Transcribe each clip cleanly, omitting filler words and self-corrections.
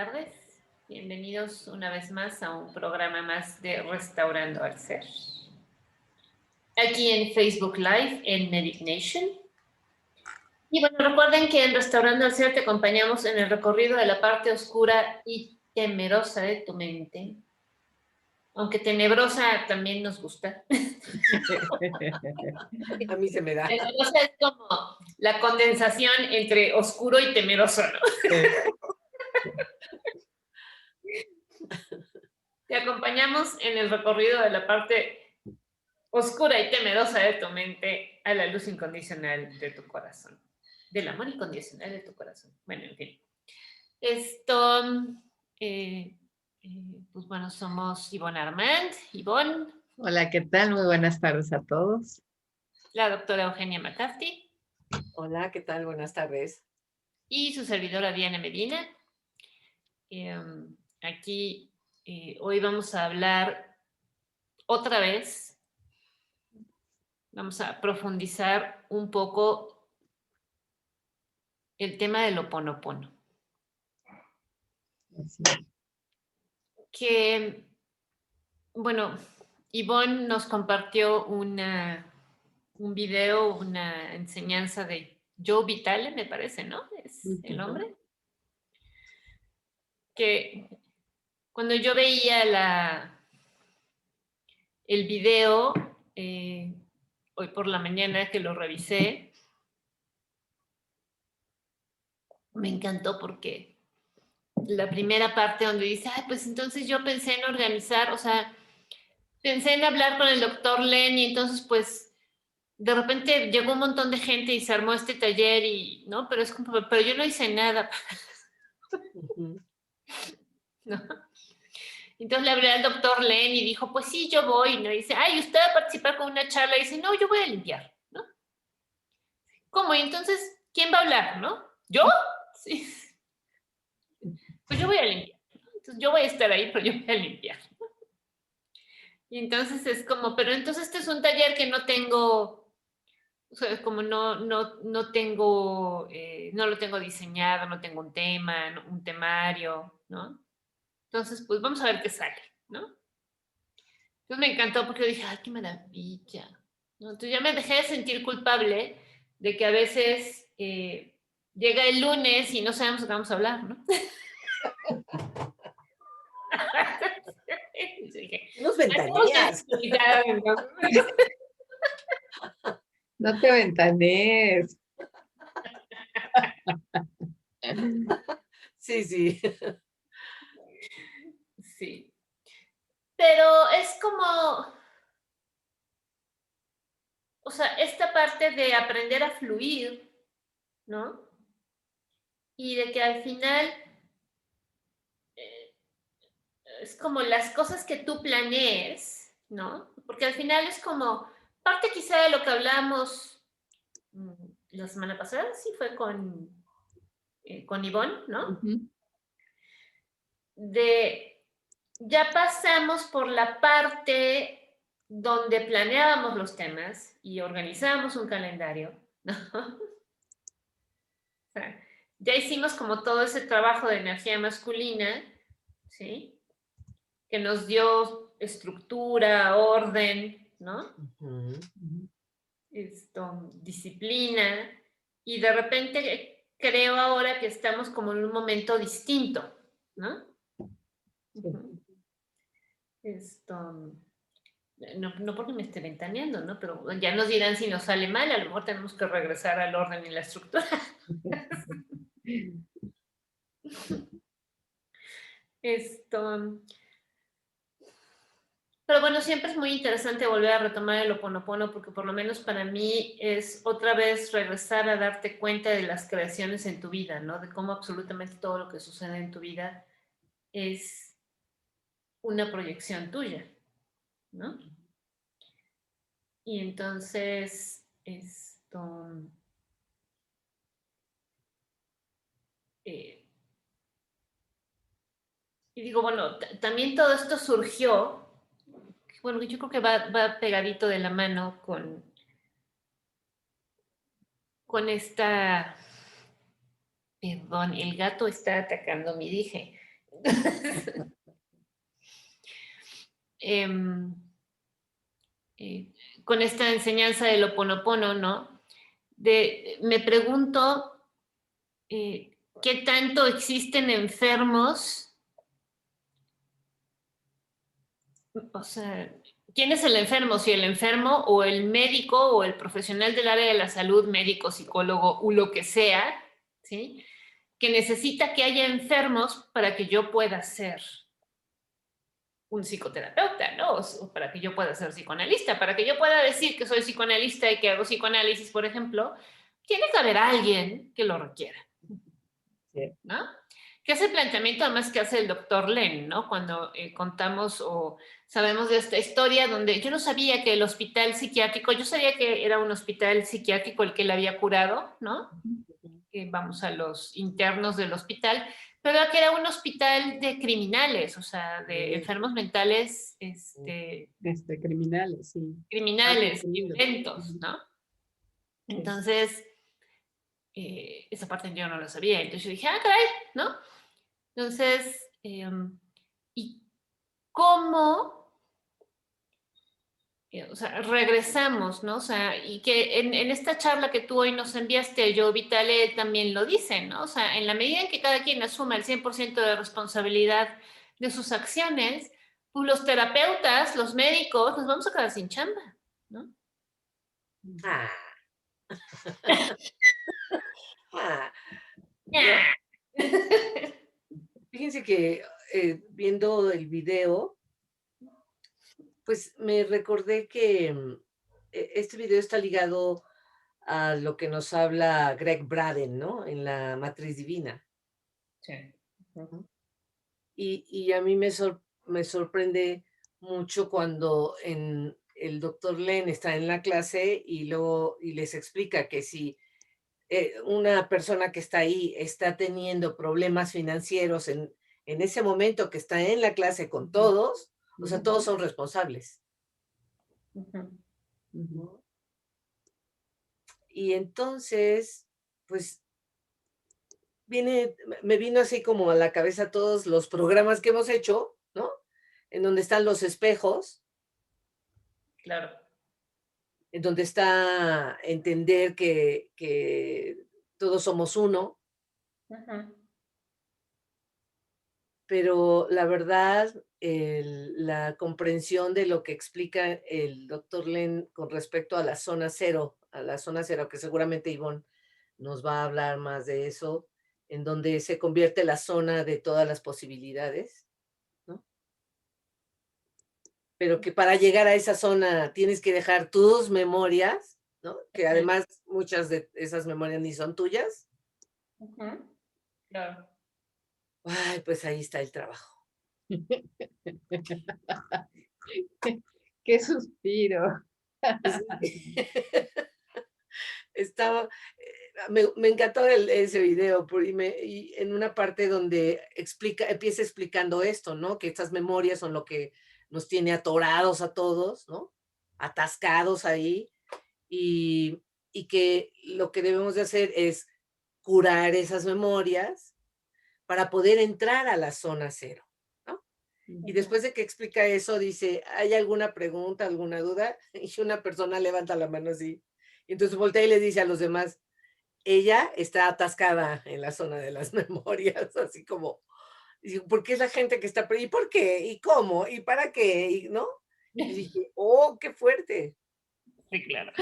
tardes. Bienvenidos una vez más a un programa más de Restaurando al Ser. Aquí en Facebook Live, en Medic Nation. Y bueno, recuerden que en Restaurando al Ser te acompañamos en el recorrido de la parte oscura y temerosa de tu mente. Aunque tenebrosa también nos gusta. A mí se me da. Tenebrosa es como la condensación entre oscuro y temeroso, ¿no? Te acompañamos en el recorrido de la parte oscura y temerosa de tu mente a la luz incondicional de tu corazón. Del amor incondicional de tu corazón. Bueno, en fin. Esto, pues bueno, somos Ivonne Armand, Ivonne, Hola, ¿qué tal? Muy buenas tardes a todos. la doctora Eugenia McCarthy Hola, ¿qué tal? Buenas tardes. y su servidora Diana Medina. Aquí hoy vamos a hablar otra vez, vamos a profundizar un poco el tema del Ho'oponopono. Que, bueno, Ivonne nos compartió un video, una enseñanza de Joe Vitale, me parece, ¿no? Es el hombre. Que cuando yo veía el video, hoy por la mañana que lo revisé, me encantó porque la primera parte donde dice, ay, pues entonces yo pensé en organizar, o sea, pensé en hablar con el doctor Len y entonces pues de repente llegó un montón de gente y se armó este taller y, ¿no? Pero es como, pero yo no hice nada, ¿no? Entonces le hablé al doctor Len y dijo, pues sí, yo voy, ¿no? Y dice, ay, ¿usted va a participar con una charla? Y dice, no, yo voy a limpiar, ¿no? ¿Cómo? Y entonces, ¿quién va a hablar, no? ¿Yo? Sí. Pues yo voy a limpiar. Entonces yo voy a estar ahí, pero yo voy a limpiar. Y entonces es como, pero entonces este es un taller que no tengo, o sea, como no tengo, no lo tengo diseñado, no tengo un tema, un temario, ¿no? Entonces, pues vamos a ver qué sale, ¿no? Entonces me encantó porque yo dije, ay, qué maravilla, ¿no? Entonces ya me dejé de sentir culpable de que a veces llega el lunes y no sabemos de qué vamos a hablar, ¿no? Nos ventaneas. No te ventanees. Sí, sí. Sí. Pero es como, o sea, esta parte de aprender a fluir, ¿no? Y de que al final es como las cosas que tú planees, ¿no? Porque al final es como parte quizá de lo que hablamos la semana pasada, sí fue con Ivonne, ¿no? De ya pasamos por la parte donde planeábamos los temas y organizábamos un calendario, ¿no? O sea, ya hicimos como todo ese trabajo de energía masculina, ¿sí? Que nos dio estructura, orden, ¿no? Disciplina, y de repente creo ahora que estamos como en un momento distinto, ¿no? No porque me esté ventaneando, ¿no? Pero ya nos dirán si nos sale mal, a lo mejor tenemos que regresar al orden y la estructura. Pero bueno, siempre es muy interesante volver a retomar el Ho'oponopono porque por lo menos para mí es otra vez regresar a darte cuenta de las creaciones en tu vida, ¿no? De cómo absolutamente todo lo que sucede en tu vida es una proyección tuya, ¿no? Y entonces, y digo, bueno, también todo esto surgió, bueno, yo creo que va pegadito de la mano con esta, perdón, el gato está atacando mi dije. Con esta enseñanza del Ho Oponopono, ¿no? Me pregunto qué tanto existen enfermos, o sea, ¿quién es el enfermo? Si el enfermo o el médico o el profesional del área de la salud, médico, psicólogo o lo que sea, ¿sí? Que necesita que haya enfermos para que yo pueda ser un psicoterapeuta, ¿no? O para que yo pueda ser psicoanalista, para que yo pueda decir que soy psicoanalista y que hago psicoanálisis, por ejemplo, tiene que haber alguien que lo requiera, ¿no? Que es el planteamiento además que hace el doctor Len, ¿no? Cuando contamos o sabemos de esta historia donde yo no sabía que el hospital psiquiátrico, yo sabía que era un hospital psiquiátrico el que le había curado, ¿no? Que vamos a los internos del hospital, pero que era un hospital de criminales, o sea, de enfermos mentales, Criminales, sí. criminales, violentos, ¿no? Entonces, esa parte yo no la sabía, entonces yo dije, ah, caray, ¿no? Entonces, ¿y cómo? O sea, regresamos, ¿no? O sea, y que en esta charla que tú hoy nos enviaste, Joe Vitale también lo dice, ¿no? O sea, en la medida en que cada quien asuma el 100% de responsabilidad de sus acciones, pues los terapeutas, los médicos, nos vamos a quedar sin chamba, ¿no? Ah. Ah. Fíjense que viendo el video, pues me recordé que este video está ligado a lo que nos habla Greg Braden, ¿no? En la Matriz Divina. Sí. Y a mí me sorprende mucho cuando el doctor Len está en la clase y les explica que si una persona que está ahí está teniendo problemas financieros en ese momento que está en la clase con todos, o sea, todos son responsables. ¿No? Y entonces, pues, me vino así como a la cabeza todos los programas que hemos hecho, ¿no? En donde están los espejos. Claro. En donde está entender que todos somos uno. Pero la verdad, la comprensión de lo que explica el doctor Len con respecto a la zona cero, que seguramente Ivonne nos va a hablar más de eso, en donde se convierte la zona de todas las posibilidades, ¿no? Pero que para llegar a esa zona tienes que dejar tus memorias, ¿no? Que además muchas de esas memorias ni son tuyas. Claro. Ay, pues ahí está el trabajo. Qué suspiro. Estaba, me encantó ese video y en una parte donde empieza explicando esto, ¿no? Que estas memorias son lo que nos tiene atorados a todos, ¿no? Atascados ahí y que lo que debemos de hacer es curar esas memorias para poder entrar a la zona cero, ¿no? Y después de que explica eso, dice, ¿hay alguna pregunta, alguna duda? Y una persona levanta la mano así. Y entonces voltea y le dice a los demás, ella está atascada en la zona de las memorias, así como, ¿por qué es la gente que está? ¿Y por qué? ¿Y cómo? ¿Y para qué? ¿Y no? Y dije, oh, qué fuerte. Sí, claro.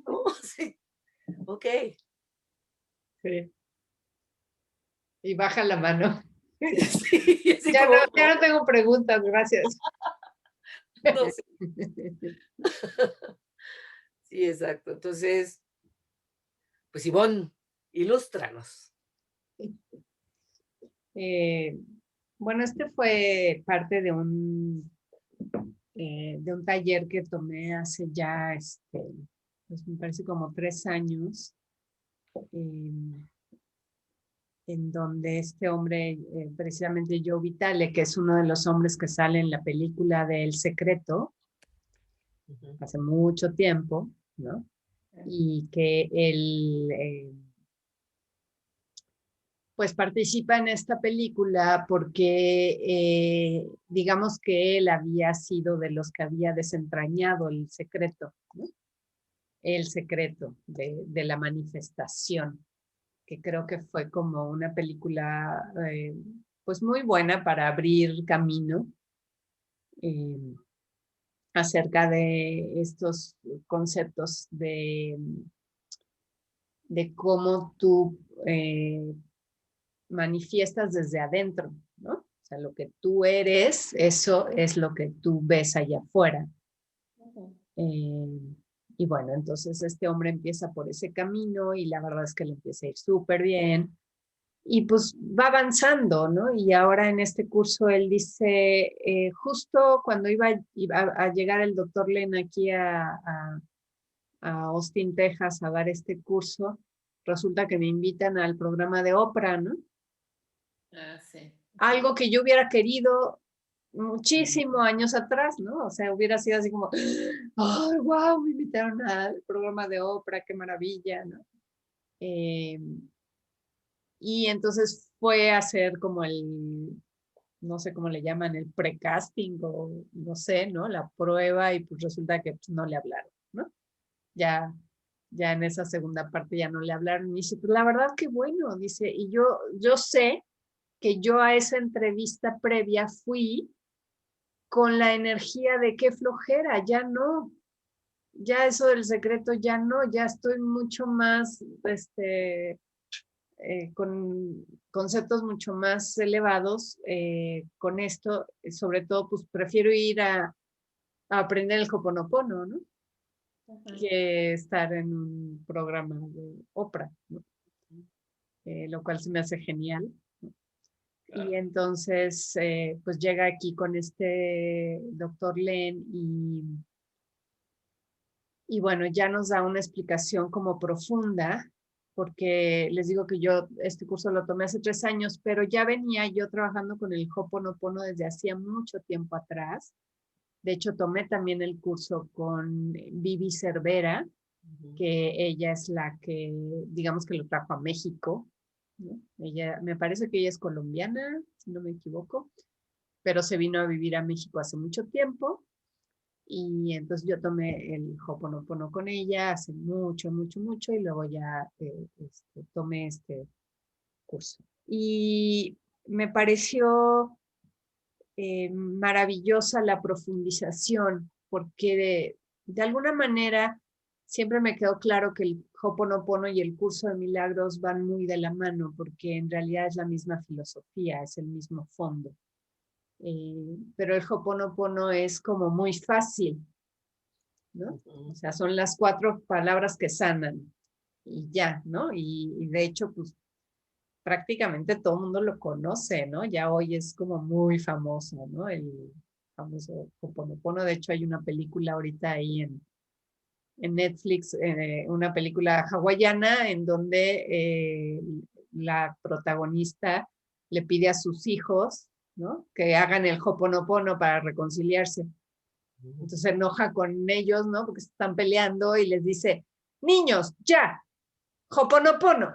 Oh, sí. Ok. Sí. Y baja la mano. Sí, así Ya, como, ya no tengo preguntas, gracias. no sé. Sí, exacto. Entonces, pues Ivonne, ilústranos. Bueno, este fue parte de un taller que tomé hace ya, pues me parece como 3 años, en donde este hombre, precisamente Joe Vitale, que es uno de los hombres que sale en la película de El Secreto, hace mucho tiempo, ¿no? Y que él, pues participa en esta película porque digamos que él había sido de los que había desentrañado el secreto, ¿no? El secreto de la manifestación, que creo que fue como una película pues muy buena para abrir camino acerca de estos conceptos de cómo tú manifiestas desde adentro, ¿no? O sea, lo que tú eres, eso es lo que tú ves allá afuera. Y bueno, entonces este hombre empieza por ese camino y la verdad es que le empieza a ir súper bien. Y pues va avanzando, ¿no? Y ahora en este curso él dice, justo cuando iba a llegar el doctor Len aquí a Austin, Texas, a dar este curso, resulta que me invitan al programa de Oprah, ¿no? Ah, sí. Algo que yo hubiera querido muchísimos años atrás, ¿no? O sea, hubiera sido así como, ¡ay, wow! Me invitaron al programa de Oprah, qué maravilla, ¿no? Y entonces fue a hacer como no sé cómo le llaman, el precasting o no sé, ¿no? La prueba y pues resulta que pues, no le hablaron, ¿no? Ya en esa segunda parte ya no le hablaron. Y dice, pues la verdad que bueno, dice, y yo sé que yo a esa entrevista previa fui con la energía de qué flojera, ya no, ya eso del secreto ya no, ya estoy mucho más, con conceptos mucho más elevados con esto, sobre todo pues prefiero ir a aprender el Hoponopono, ¿no? Que estar en un programa de Oprah, ¿no? Lo cual se me hace genial, ¿no? Y entonces, pues llega aquí con este doctor Len y bueno, ya nos da una explicación como profunda, porque les digo que yo este curso lo tomé hace 3 años, pero ya venía yo trabajando con el Hoponopono desde hacía mucho tiempo atrás. De hecho, tomé también el curso con Vivi Cervera, que ella es la que, digamos que lo trajo a México, ¿no? Ella, me parece que ella es colombiana, si no me equivoco, pero se vino a vivir a México hace mucho tiempo y entonces yo tomé el Hoponopono con ella hace mucho, mucho, mucho y luego ya tomé este curso. Y me pareció maravillosa la profundización porque de alguna manera siempre me quedó claro que el Hoponopono y el curso de milagros van muy de la mano porque en realidad es la misma filosofía, es el mismo fondo. Pero el Hoponopono es como muy fácil, ¿no? O sea, son las 4 palabras que sanan y ya, ¿no? Y de hecho, pues prácticamente todo el mundo lo conoce, ¿no? Ya hoy es como muy famoso, ¿no? El famoso Hoponopono. De hecho, hay una película ahorita ahí en Netflix, una película hawaiana en donde la protagonista le pide a sus hijos, ¿no? Que hagan el Hoponopono para reconciliarse. Entonces se enoja con ellos, ¿no? Porque se están peleando y les dice, niños, ya, Hoponopono.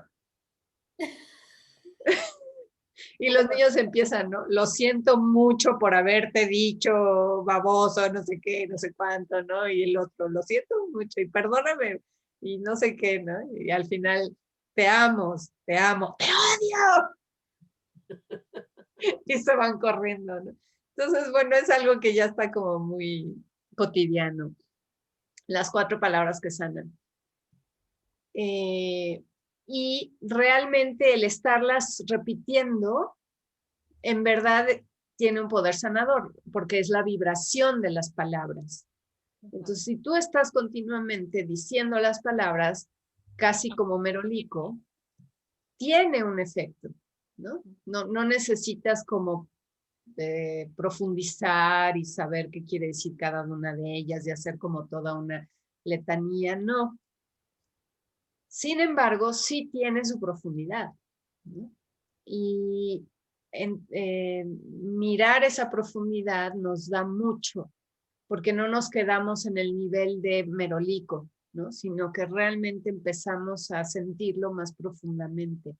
Y los niños empiezan, ¿no? Lo siento mucho por haberte dicho baboso, no sé qué, no sé cuánto, ¿no? Y el otro, lo siento mucho y perdóname y no sé qué, ¿no? Y al final, te amo, te odio. Y se van corriendo, ¿no? Entonces, bueno, es algo que ya está como muy cotidiano. Las 4 palabras que sanan. Y realmente el estarlas repitiendo, en verdad tiene un poder sanador, porque es la vibración de las palabras. Entonces, si tú estás continuamente diciendo las palabras, casi como merolico, tiene un efecto, ¿no? No necesitas como profundizar y saber qué quiere decir cada una de ellas y hacer como toda una letanía, no. Sin embargo, sí tiene su profundidad, ¿no? Y mirar esa profundidad nos da mucho, porque no nos quedamos en el nivel de merolico, ¿no? Sino que realmente empezamos a sentirlo más profundamente.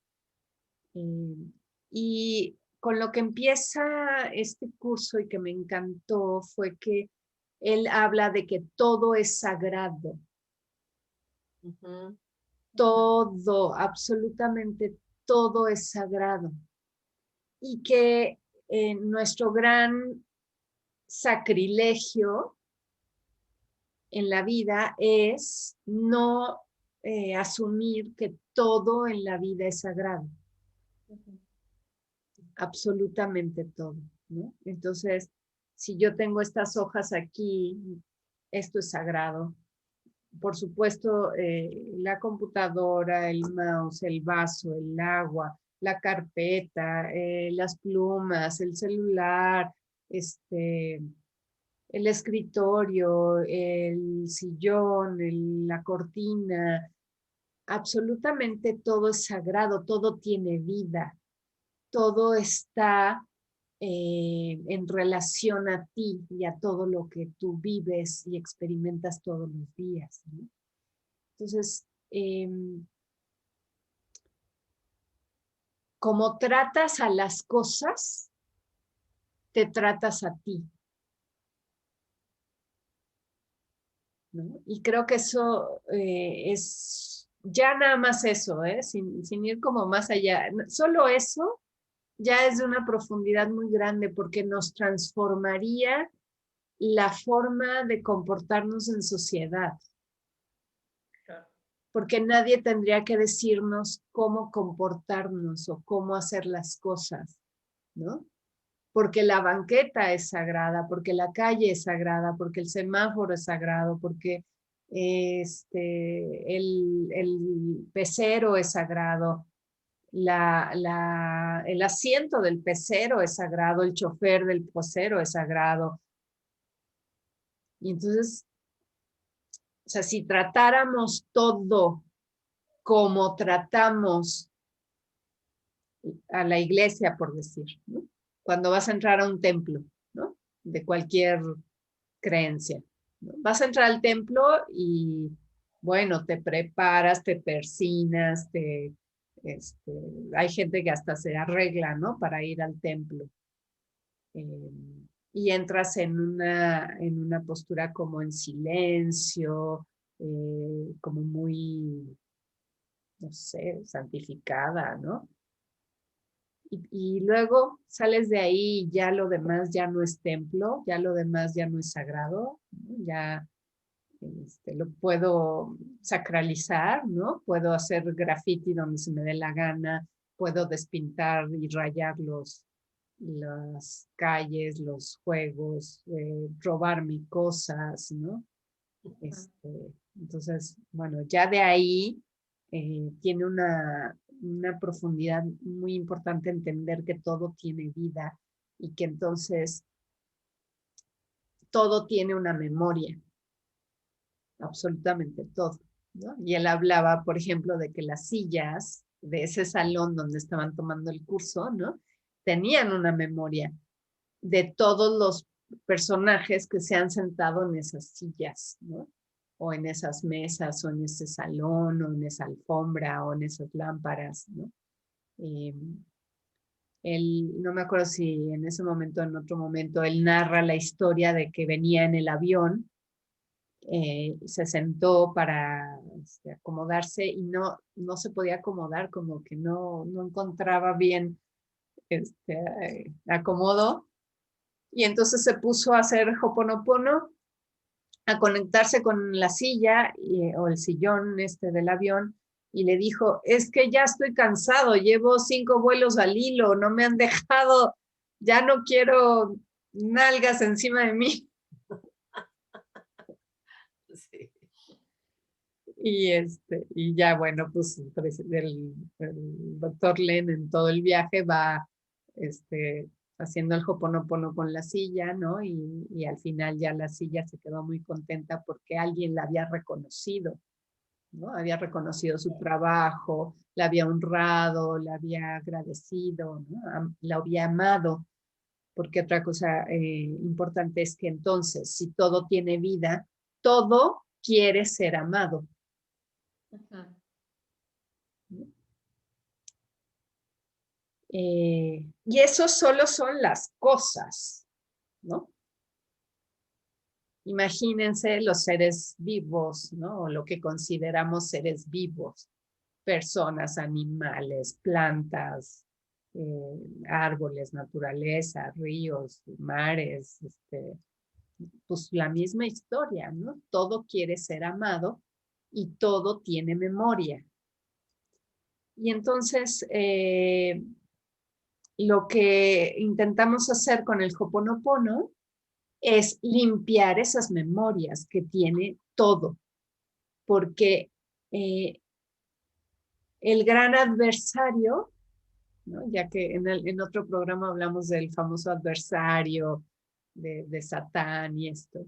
Y con lo que empieza este curso y que me encantó fue que él habla de que todo es sagrado. Todo, absolutamente todo es sagrado. Y que nuestro gran sacrilegio en la vida es no asumir que todo en la vida es sagrado. Absolutamente todo, ¿no? Entonces, si yo tengo estas hojas aquí, esto es sagrado. Por supuesto, la computadora, el mouse, el vaso, el agua, la carpeta, las plumas, el celular, el escritorio, el sillón, la cortina, absolutamente todo es sagrado, todo tiene vida, todo está en relación a ti y a todo lo que tú vives y experimentas todos los días, ¿no? Entonces, como tratas a las cosas, te tratas a ti, ¿no? Y creo que eso es ya nada más eso, sin ir como más allá. Solo eso ya es de una profundidad muy grande porque nos transformaría la forma de comportarnos en sociedad. Porque nadie tendría que decirnos cómo comportarnos o cómo hacer las cosas, ¿no? Porque la banqueta es sagrada, porque la calle es sagrada, porque el semáforo es sagrado, porque el pecero es sagrado, el asiento del pecero es sagrado, el chofer del pecero es sagrado. Y entonces, o sea, si tratáramos todo como tratamos a la iglesia, por decir, ¿no? Cuando vas a entrar a un templo, ¿no? De cualquier creencia, ¿no? Vas a entrar al templo y, bueno, te preparas, te persinas, hay gente que hasta se arregla, ¿no? Para ir al templo. Y entras en una postura como en silencio, como muy, no sé, santificada, ¿no? Y luego sales de ahí y ya lo demás ya no es templo, ya lo demás ya no es sagrado, ¿no? Ya lo puedo sacralizar, ¿no? Puedo hacer graffiti donde se me dé la gana, puedo despintar y rayar las calles, los juegos, robarme cosas, ¿no? Entonces, bueno, ya de ahí tiene una profundidad muy importante entender que todo tiene vida y que entonces todo tiene una memoria, absolutamente todo, ¿no? Y él hablaba, por ejemplo, de que las sillas de ese salón donde estaban tomando el curso, ¿no? Tenían una memoria de todos los personajes que se han sentado en esas sillas, ¿no? O en esas mesas, o en ese salón, o en esa alfombra, o en esas lámparas, ¿no? Él, no me acuerdo si en ese momento, en otro momento, él narra la historia de que venía en el avión, se sentó para acomodarse y no se podía acomodar, como que no encontraba bien acomodo. Y entonces se puso a hacer Hoponopono, a conectarse con la silla o el sillón del avión y le dijo, es que ya estoy cansado, llevo 5 vuelos al hilo, no me han dejado, ya no quiero nalgas encima de mí. Sí. Y ya, bueno, pues el doctor Len en todo el viaje va haciendo el Hoponopono con la silla, ¿no? Y al final ya la silla se quedó muy contenta porque alguien la había reconocido, ¿no? Había reconocido su trabajo, la había honrado, la había agradecido, ¿no? La había amado, porque otra cosa importante es que entonces, si todo tiene vida, todo quiere ser amado. Y eso solo son las cosas, ¿no? Imagínense los seres vivos, ¿no? O lo que consideramos seres vivos, personas, animales, plantas, árboles, naturaleza, ríos, mares, pues la misma historia, ¿no? Todo quiere ser amado y todo tiene memoria. Y entonces, lo que intentamos hacer con el Ho'oponopono es limpiar esas memorias que tiene todo, porque el gran adversario, ¿no? Ya que en otro programa hablamos del famoso adversario de Satán y esto.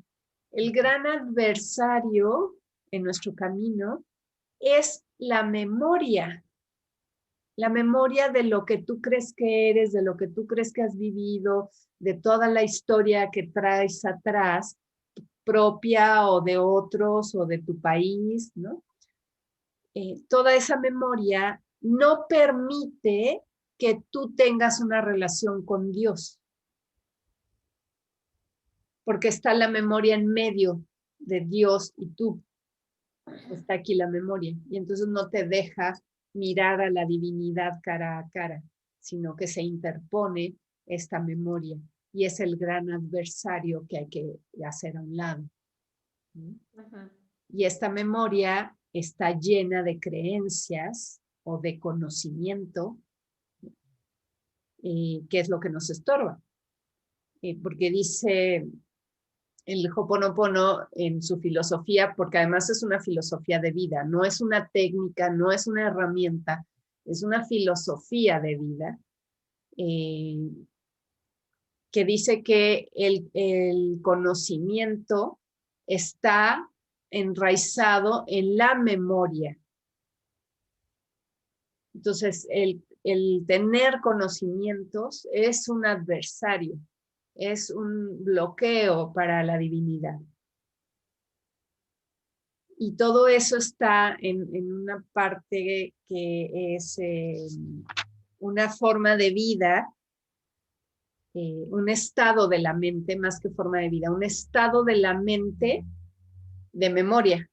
El gran adversario en nuestro camino es la memoria de lo que tú crees que eres, de lo que tú crees que has vivido, de toda la historia que traes atrás, propia o de otros o de tu país, ¿no? Toda esa memoria no permite que tú tengas una relación con Dios, porque está la memoria en medio de Dios y tú. Está aquí la memoria, y entonces no te deja mirar a la divinidad cara a cara, sino que se interpone esta memoria, y es el gran adversario que hay que hacer a un lado. Y esta memoria está llena de creencias o de conocimiento, que es lo que nos estorba. Porque dice el Ho'oponopono en su filosofía, porque además es una filosofía de vida, no es una técnica, no es una herramienta, es una filosofía de vida, que dice que el conocimiento está enraizado en la memoria. Entonces, el tener conocimientos es un adversario, es un bloqueo para la divinidad. Y todo eso está en una parte que es una forma de vida, un estado de la mente, más que forma de vida, un estado de la mente de memoria.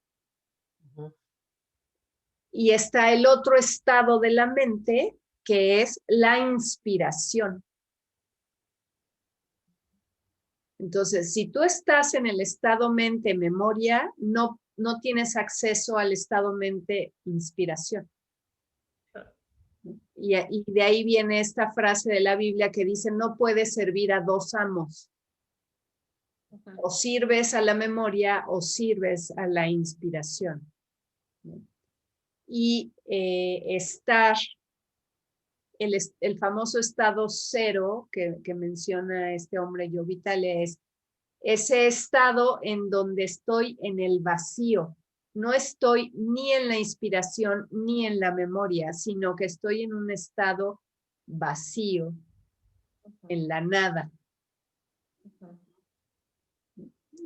Y está el otro estado de la mente, que es la inspiración. Entonces, si tú estás en el estado mente-memoria, no tienes acceso al estado mente-inspiración. Y de ahí viene esta frase de la Biblia que dice, no puedes servir a dos amos. O sirves a la memoria o sirves a la inspiración. Y estar, el famoso estado cero que menciona este hombre Yo Vitale, es ese estado en donde estoy en el vacío. No estoy ni en la inspiración ni en la memoria, sino que estoy en un estado vacío, en la nada.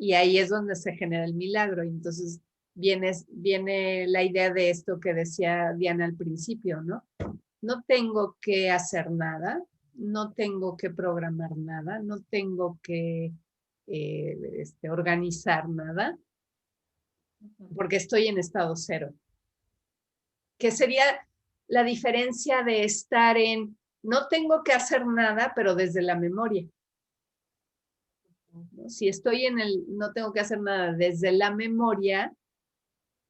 Y ahí es donde se genera el milagro. Y entonces viene la idea de esto que decía Diana al principio, ¿no? No tengo que hacer nada, no tengo que programar nada, no tengo que organizar nada, porque estoy en estado cero. ¿Qué sería la diferencia de estar en no tengo que hacer nada, pero desde la memoria? ¿No? Si estoy en el no tengo que hacer nada desde la memoria,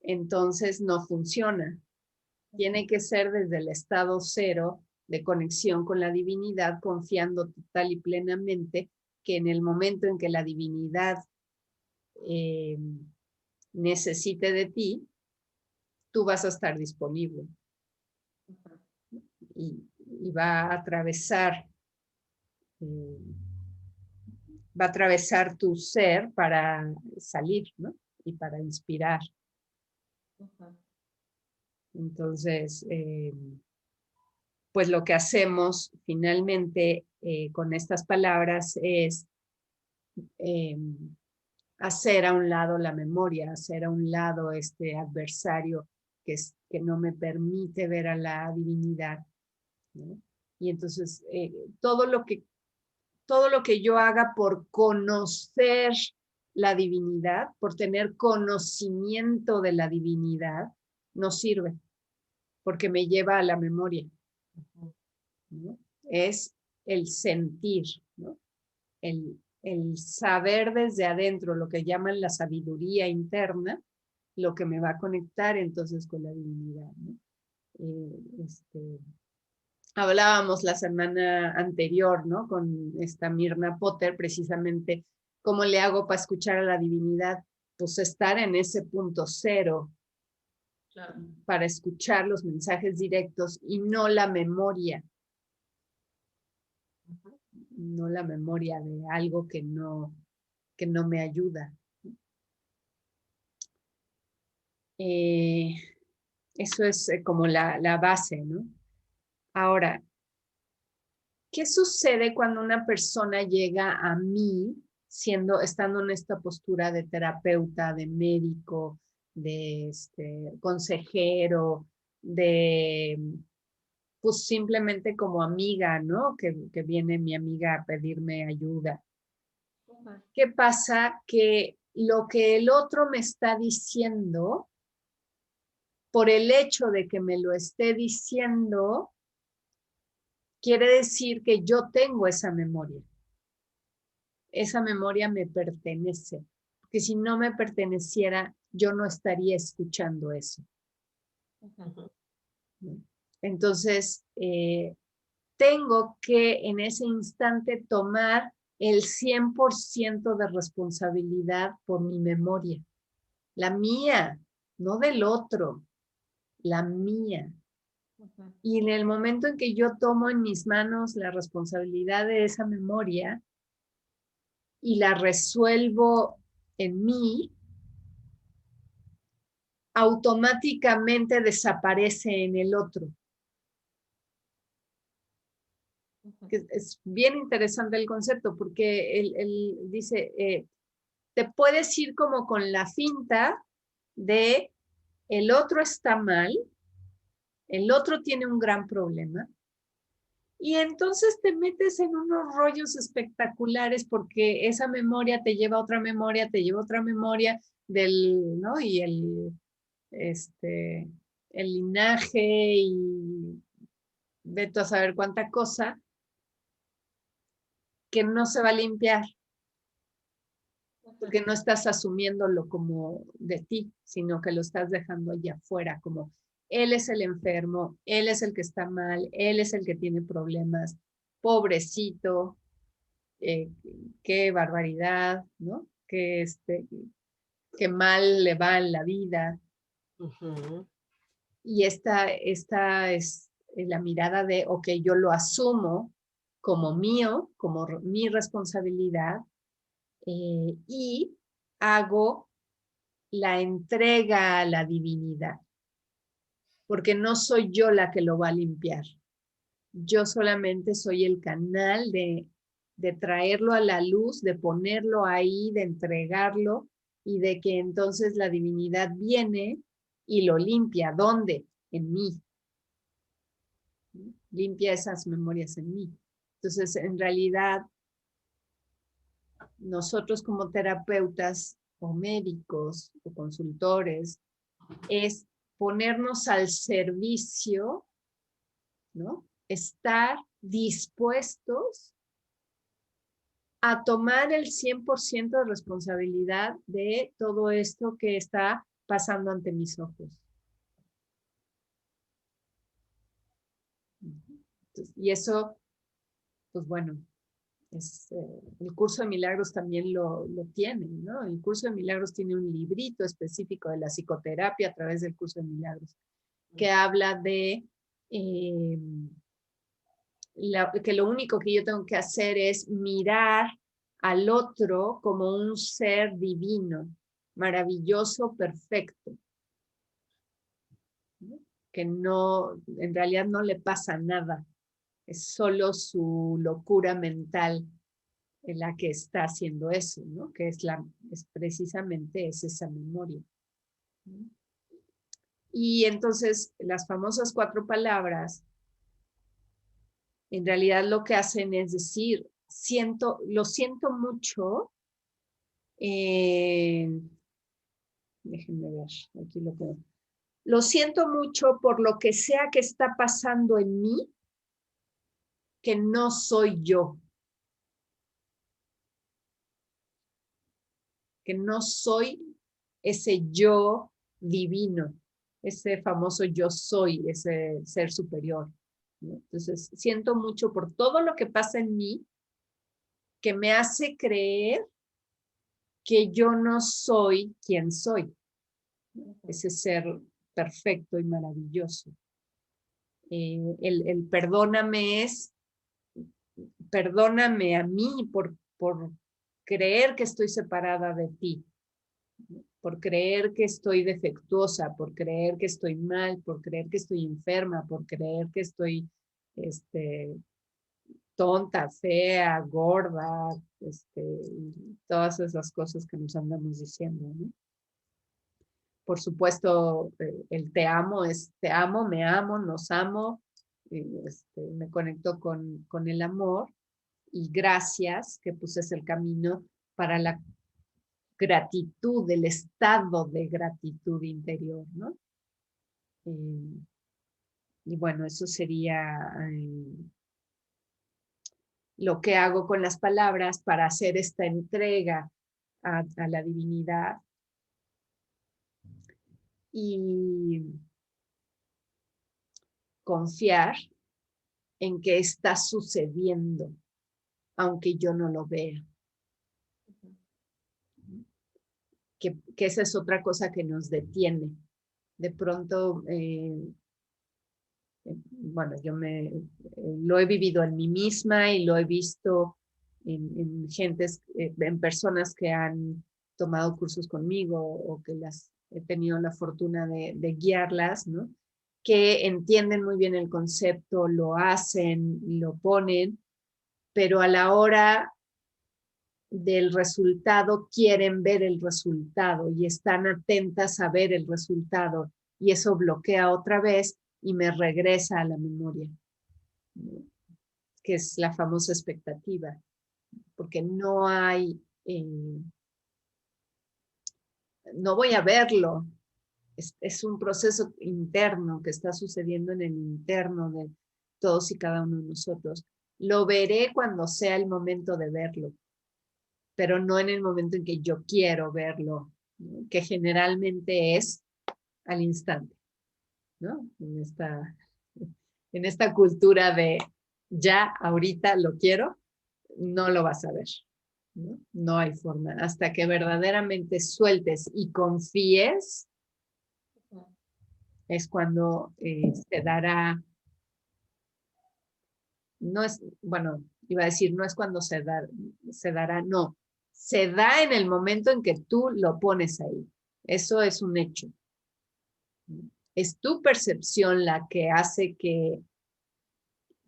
entonces no funciona. Tiene que ser desde el estado cero de conexión con la divinidad, confiando total y plenamente que en el momento en que la divinidad necesite de ti, tú vas a estar disponible. Y va a atravesar tu ser para salir, ¿no? Y para inspirar. Entonces, pues lo que hacemos finalmente con estas palabras es hacer a un lado la memoria, hacer a un lado este adversario que no me permite ver a la divinidad, ¿no? Y entonces todo lo que yo haga por conocer la divinidad, por tener conocimiento de la divinidad, no sirve, porque me lleva a la memoria, ¿no? Es el sentir, ¿no? El saber desde adentro, lo que llaman la sabiduría interna, lo que me va a conectar entonces con la divinidad, ¿no? Hablábamos la semana anterior, ¿no? Con esta Mirna Potter, precisamente, ¿cómo le hago para escuchar a la divinidad? Pues estar en ese punto cero, Claro. para escuchar los mensajes directos y no la memoria, no la memoria de algo que no me ayuda. Eso es como la base, ¿no? Ahora, ¿qué sucede cuando una persona llega a mí estando en esta postura de terapeuta, de médico, de consejero, de pues simplemente como amiga, ¿no? Que viene mi amiga a pedirme ayuda. ¿Qué pasa? Que lo que el otro me está diciendo, por el hecho de que me lo esté diciendo, quiere decir que yo tengo esa memoria. Esa memoria me pertenece. Porque si no me perteneciera, yo no estaría escuchando eso. Entonces, tengo que en ese instante tomar el 100% de responsabilidad por mi memoria. La mía, no del otro, la mía. Y en el momento en que yo tomo en mis manos la responsabilidad de esa memoria y la resuelvo en mí, automáticamente desaparece en el otro. Es bien interesante el concepto porque él dice, te puedes ir como con la finta de el otro está mal, el otro tiene un gran problema, y entonces te metes en unos rollos espectaculares porque esa memoria te lleva a otra memoria, te lleva a otra memoria ¿no? Y el linaje y vete a saber cuánta cosa que no se va a limpiar porque no estás asumiéndolo como de ti, sino que lo estás dejando allá afuera, como él es el enfermo, él es el que está mal, él es el que tiene problemas, pobrecito, qué barbaridad, ¿no? Qué mal le va en la vida. Y esta es la mirada de, ok, yo lo asumo como mío, como mi responsabilidad, y hago la entrega a la divinidad, porque no soy yo la que lo va a limpiar. Yo solamente soy el canal de traerlo a la luz, de ponerlo ahí, de entregarlo y de que entonces la divinidad viene y lo limpia. ¿Dónde? En mí. Limpia esas memorias en mí. Entonces, en realidad, nosotros como terapeutas o médicos o consultores, es ponernos al servicio, ¿no? Estar dispuestos a tomar el 100% de responsabilidad de todo esto que está pasando ante mis ojos. Entonces, y eso, pues bueno, el curso de milagros también lo tiene, ¿no? El curso de milagros tiene un librito específico de la psicoterapia a través del curso de milagros que habla de que lo único que yo tengo que hacer es mirar al otro como un ser divino, maravilloso, perfecto, ¿no? Que no, en realidad no le pasa nada, es solo su locura mental en la que está haciendo eso, ¿no? Que es precisamente esa memoria, ¿no? Y entonces las famosas 4 palabras en realidad lo que hacen es decir, lo siento mucho. Déjenme ver, aquí lo tengo. Lo siento mucho por lo que sea que está pasando en mí, que no soy yo. Que no soy ese yo divino, ese famoso yo soy, ese ser superior, ¿no? Entonces, siento mucho por todo lo que pasa en mí que me hace creer que yo no soy quien soy, ¿no? Ese ser perfecto y maravilloso. El perdóname es, perdóname a mí por creer que estoy separada de ti, por creer que estoy defectuosa, por creer que estoy mal, por creer que estoy enferma, por creer que estoy tonta, fea, gorda, todas esas cosas que nos andamos diciendo, ¿no? Por supuesto, el te amo es te amo, me amo, nos amo, me conecto con el amor y gracias, que pues es el camino para la gratitud, el estado de gratitud interior, ¿no? Y bueno, eso sería lo que hago con las palabras para hacer esta entrega a la divinidad. Y confiar en que está sucediendo, aunque yo no lo vea. Que esa es otra cosa que nos detiene. De pronto, bueno, yo lo he vivido en mí misma y lo he visto en gentes, en personas que han tomado cursos conmigo o que las he tenido la fortuna de guiarlas, ¿no? Que entienden muy bien el concepto, lo hacen, lo ponen, pero a la hora del resultado quieren ver el resultado y están atentas a ver el resultado y eso bloquea otra vez y me regresa a la memoria, ¿no? Que es la famosa expectativa, porque no hay, no voy a verlo, es un proceso interno que está sucediendo en el interno de todos y cada uno de nosotros. Lo veré cuando sea el momento de verlo, pero no en el momento en que yo quiero verlo, ¿no? Que generalmente es al instante, ¿no? En esta cultura de ya, ahorita lo quiero, no lo vas a ver, ¿no? No hay forma. Hasta que verdaderamente sueltes y confíes, es cuando se dará, no es, bueno, iba a decir, no es cuando se dará, no, se da en el momento en que tú lo pones ahí. Eso es un hecho. Es tu percepción la que hace que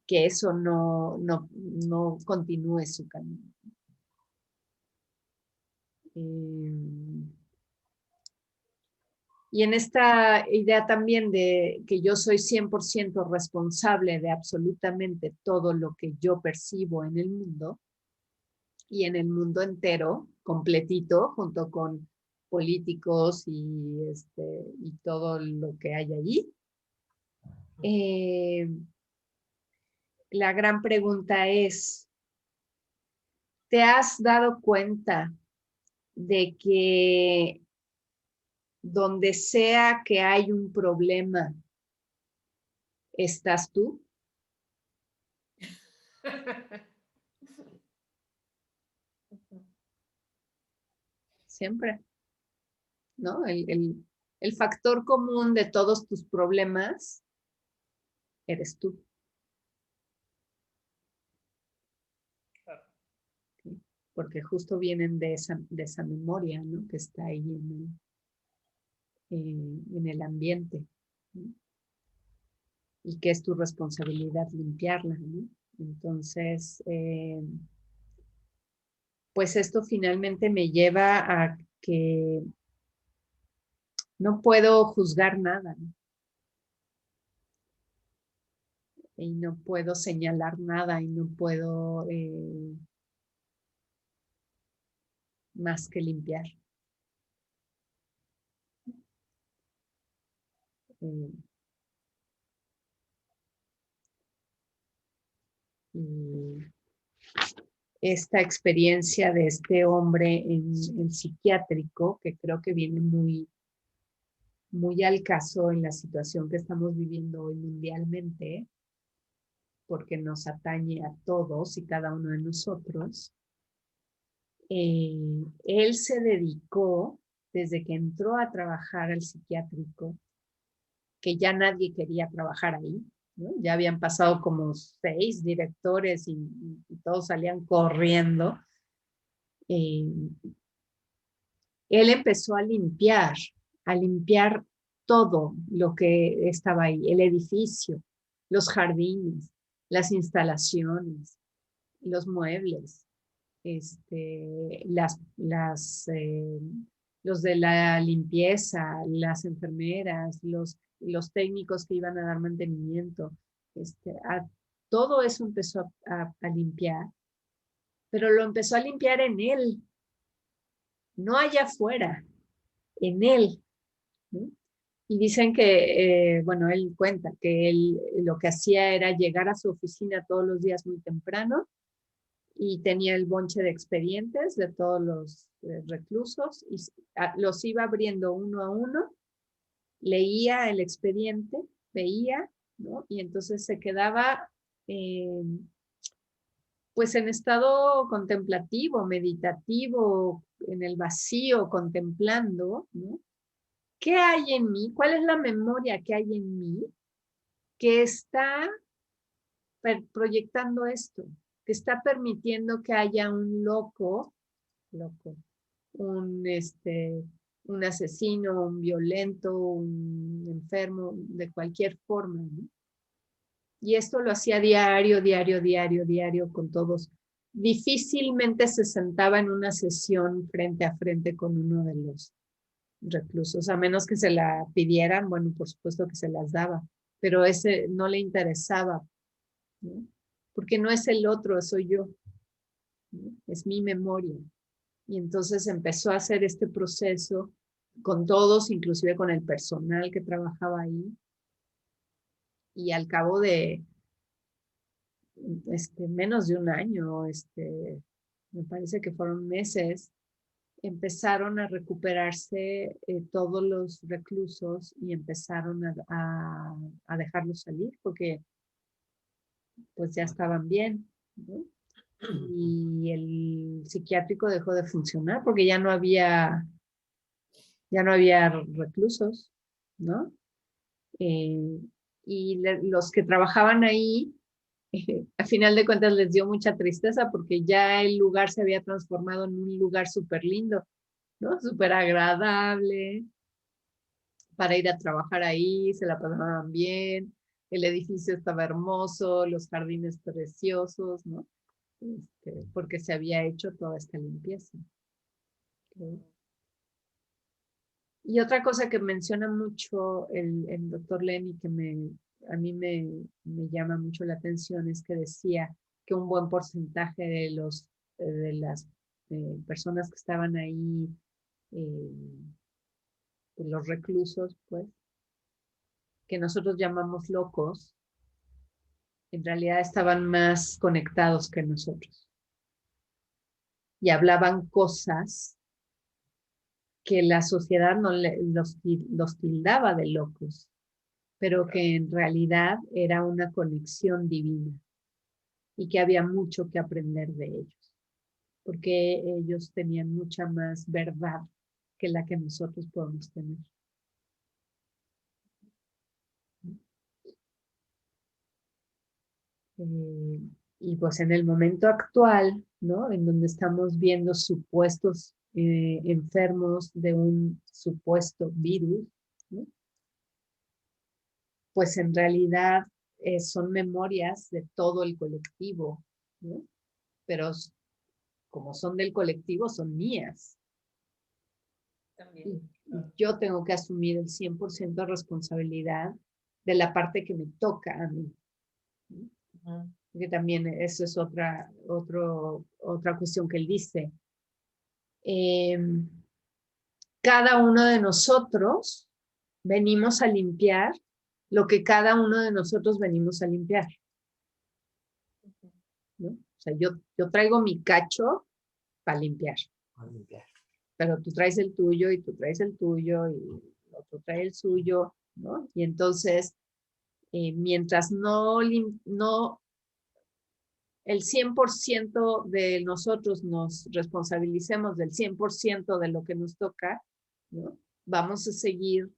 eso no continúe su camino. Y en esta idea también de que yo soy 100% responsable de absolutamente todo lo que yo percibo en el mundo y en el mundo entero, completito, junto con políticos y todo lo que hay allí. La gran pregunta es, ¿te has dado cuenta de que donde sea que hay un problema, estás tú? Siempre, ¿no? El factor común de todos tus problemas eres tú. ¿Sí? Porque justo vienen de esa memoria, ¿no? Que está ahí en el ambiente, ¿no? Y que es tu responsabilidad limpiarla, ¿no? Entonces, pues esto finalmente me lleva a que no puedo juzgar nada, ¿no? y no puedo señalar nada y no puedo más que limpiar. Y esta experiencia de este hombre en psiquiátrico, que creo que viene muy, muy al caso en la situación que estamos viviendo hoy mundialmente, porque nos atañe a todos y cada uno de nosotros. Él se dedicó, desde que entró a trabajar al psiquiátrico, que ya nadie quería trabajar ahí, ¿no? Ya habían pasado como 6 directores y todos salían corriendo. Él empezó a limpiar todo lo que estaba ahí, el edificio, los jardines, las instalaciones, los muebles, los de la limpieza, las enfermeras, los técnicos que iban a dar mantenimiento, todo eso empezó a limpiar, pero lo empezó a limpiar en él, no allá afuera, en él, ¿no? Y dicen que, bueno, él cuenta que él lo que hacía era llegar a su oficina todos los días muy temprano y tenía el bonche de expedientes de todos los reclusos y los iba abriendo uno a uno, leía el expediente, veía, ¿no? Y entonces se quedaba pues en estado contemplativo, meditativo, en el vacío, contemplando, ¿no? ¿Qué hay en mí? ¿Cuál es la memoria que hay en mí que está proyectando esto? Que está permitiendo que haya un loco, un asesino, un violento, un enfermo, de cualquier forma, ¿no? Y esto lo hacía diario con todos. Difícilmente se sentaba en una sesión frente a frente con uno de los reclusos, a menos que se la pidieran, bueno, por supuesto que se las daba, pero ese no le interesaba, ¿no? Porque no es el otro, soy yo, ¿no? Es mi memoria. Y entonces empezó a hacer este proceso con todos, inclusive con el personal que trabajaba ahí, y al cabo de menos de un año, me parece que fueron meses, empezaron a recuperarse todos los reclusos y empezaron a dejarlos salir porque pues ya estaban bien, ¿no? Y el psiquiátrico dejó de funcionar porque ya no había reclusos, ¿no? Y los que trabajaban ahí, a final de cuentas les dio mucha tristeza porque ya el lugar se había transformado en un lugar súper lindo, ¿no? Súper agradable para ir a trabajar ahí, se la pasaban bien, el edificio estaba hermoso, los jardines preciosos, ¿no? Porque se había hecho toda esta limpieza. ¿Okay? Y otra cosa que menciona mucho el doctor Lenny, que a mí me llama mucho la atención, es que decía que un buen porcentaje de las personas que estaban ahí, los reclusos, pues, que nosotros llamamos locos, en realidad estaban más conectados que nosotros. Y hablaban cosas que la sociedad no los tildaba de locos, pero que en realidad era una conexión divina y que había mucho que aprender de ellos, porque ellos tenían mucha más verdad que la que nosotros podemos tener. Y pues en el momento actual, ¿no? En donde estamos viendo supuestos enfermos de un supuesto virus, ¿no? Pues en realidad son memorias de todo el colectivo, ¿no? Pero como son del colectivo, son mías. También. Y yo tengo que asumir el 100% de responsabilidad de la parte que me toca a mí. Que también eso es otra cuestión que él dice. Cada uno de nosotros venimos a limpiar lo que cada uno de nosotros venimos a limpiar, ¿no? O sea, yo traigo mi cacho para limpiar, pero tú traes el tuyo y tú traes el tuyo y el otro trae el suyo, ¿no? Y entonces, mientras no el 100% de nosotros nos responsabilicemos del 100% de lo que nos toca, ¿no? Vamos a seguir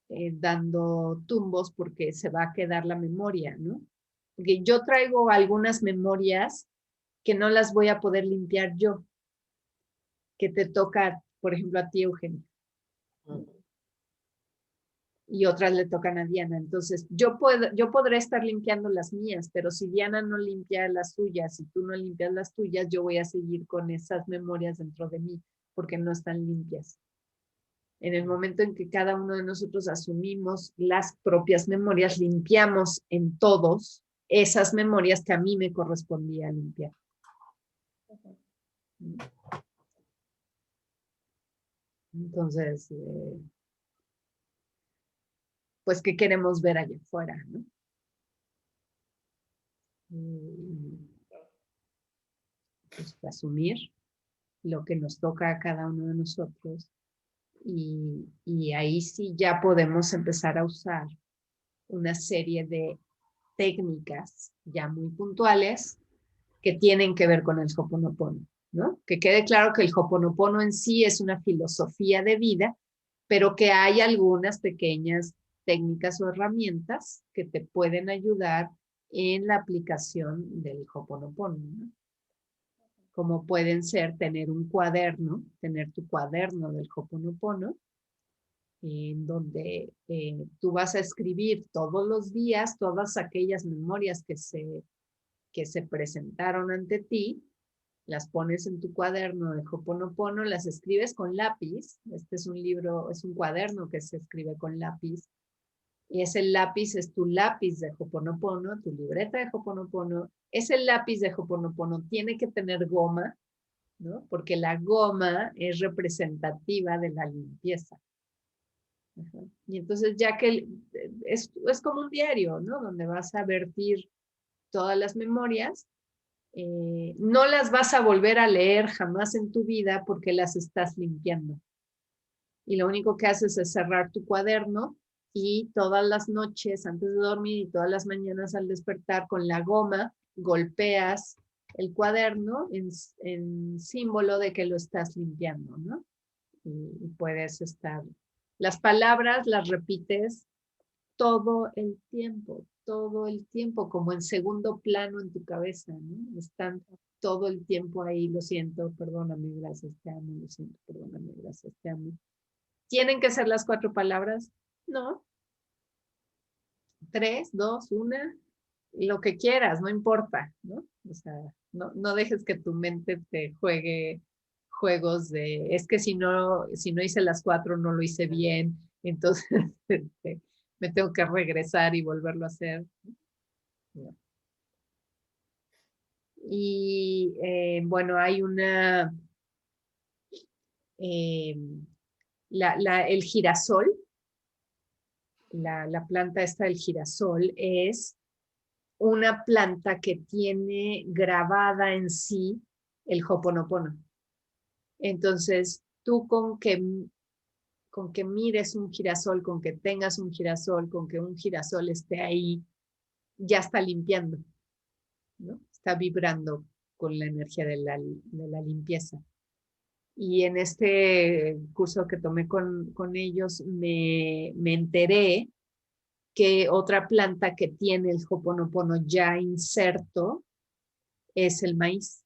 dando tumbos porque se va a quedar la memoria, ¿no? Porque yo traigo algunas memorias que no las voy a poder limpiar yo, que te toca, por ejemplo, a ti, Eugenio. Y otras le tocan a Diana. Entonces, yo podré estar limpiando las mías, pero si Diana no limpia las suyas, si tú no limpias las tuyas, yo voy a seguir con esas memorias dentro de mí, porque no están limpias. En el momento en que cada uno de nosotros asumimos las propias memorias, limpiamos en todos esas memorias que a mí me correspondía limpiar. Entonces, pues, ¿qué queremos ver allá afuera, no? Pues, asumir lo que nos toca a cada uno de nosotros y ahí sí ya podemos empezar a usar una serie de técnicas ya muy puntuales que tienen que ver con el Ho'oponopono, ¿no? Que quede claro que el Ho'oponopono en sí es una filosofía de vida, pero que hay algunas pequeñas técnicas o herramientas que te pueden ayudar en la aplicación del Ho'oponopono, ¿no? Como pueden ser tener un cuaderno, tener tu cuaderno del Ho'oponopono, en donde tú vas a escribir todos los días todas aquellas memorias que se presentaron ante ti, las pones en tu cuaderno de Ho'oponopono, las escribes con lápiz. Este es un libro, es un cuaderno que se escribe con lápiz. Y ese lápiz es tu lápiz de Ho'oponopono, tu libreta de Ho'oponopono. Ese lápiz de Ho'oponopono tiene que tener goma, ¿no? Porque la goma es representativa de la limpieza. Ajá. Y entonces ya que es como un diario, ¿no? Donde vas a vertir todas las memorias, no las vas a volver a leer jamás en tu vida porque las estás limpiando. Y lo único que haces es cerrar tu cuaderno y todas las noches antes de dormir y todas las mañanas al despertar con la goma golpeas el cuaderno en símbolo de que lo estás limpiando, ¿no? Y puedes estar... Las palabras las repites todo el tiempo, como en segundo plano en tu cabeza, ¿no? Están todo el tiempo ahí, lo siento, perdóname, gracias, te amo, lo siento, perdóname, gracias, te amo. ¿Tienen que ser las 4 palabras? No. 3, 2, 1, lo que quieras, no importa, ¿no? O sea, no dejes que tu mente te juegue juegos de, es que si no hice las 4 no lo hice bien, entonces me tengo que regresar y volverlo a hacer. No. Y bueno, hay una, el girasol, la planta esta del girasol es una planta que tiene grabada en sí el Ho'oponopono. Entonces, tú con que mires un girasol, con que tengas un girasol, con que un girasol esté ahí, ya está limpiando, ¿no? Está vibrando con la energía de la limpieza. Y en este curso que tomé con ellos, me enteré que otra planta que tiene el Ho'oponopono ya inserto es el maíz.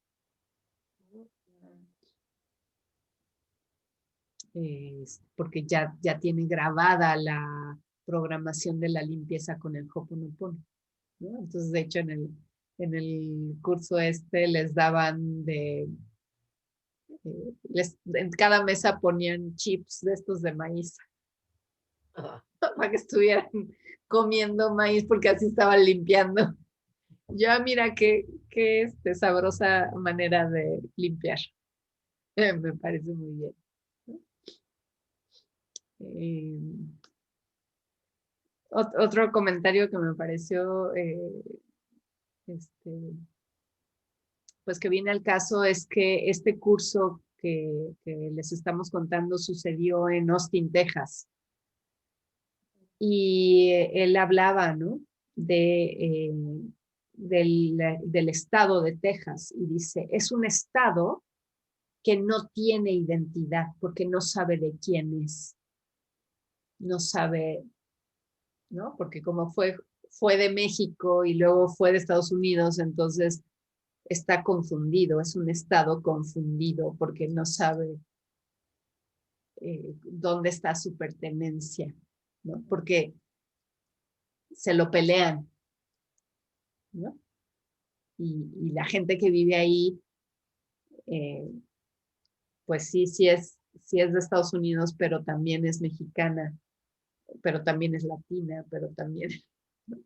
Porque ya tiene grabada la programación de la limpieza con el Ho'oponopono, ¿no? Entonces, de hecho, en el curso les daban en cada mesa ponían chips de estos de maíz para que estuvieran comiendo maíz porque así estaban limpiando. Ya mira qué sabrosa manera de limpiar. Me parece muy bien. Eh, otro comentario que me pareció este, pues que viene al caso es que este curso que les estamos contando sucedió en Austin, Texas. Y él hablaba, ¿no? Del estado de Texas y dice, es un estado que no tiene identidad porque no sabe de quién es, no sabe, ¿no? Porque como fue de México y luego fue de Estados Unidos, entonces está confundido, es un estado confundido porque no sabe dónde está su pertenencia, ¿no? Porque se lo pelean, ¿no? Y la gente que vive ahí, eh, pues sí es de Estados Unidos, pero también es mexicana, pero también es latina, pero también, ¿no?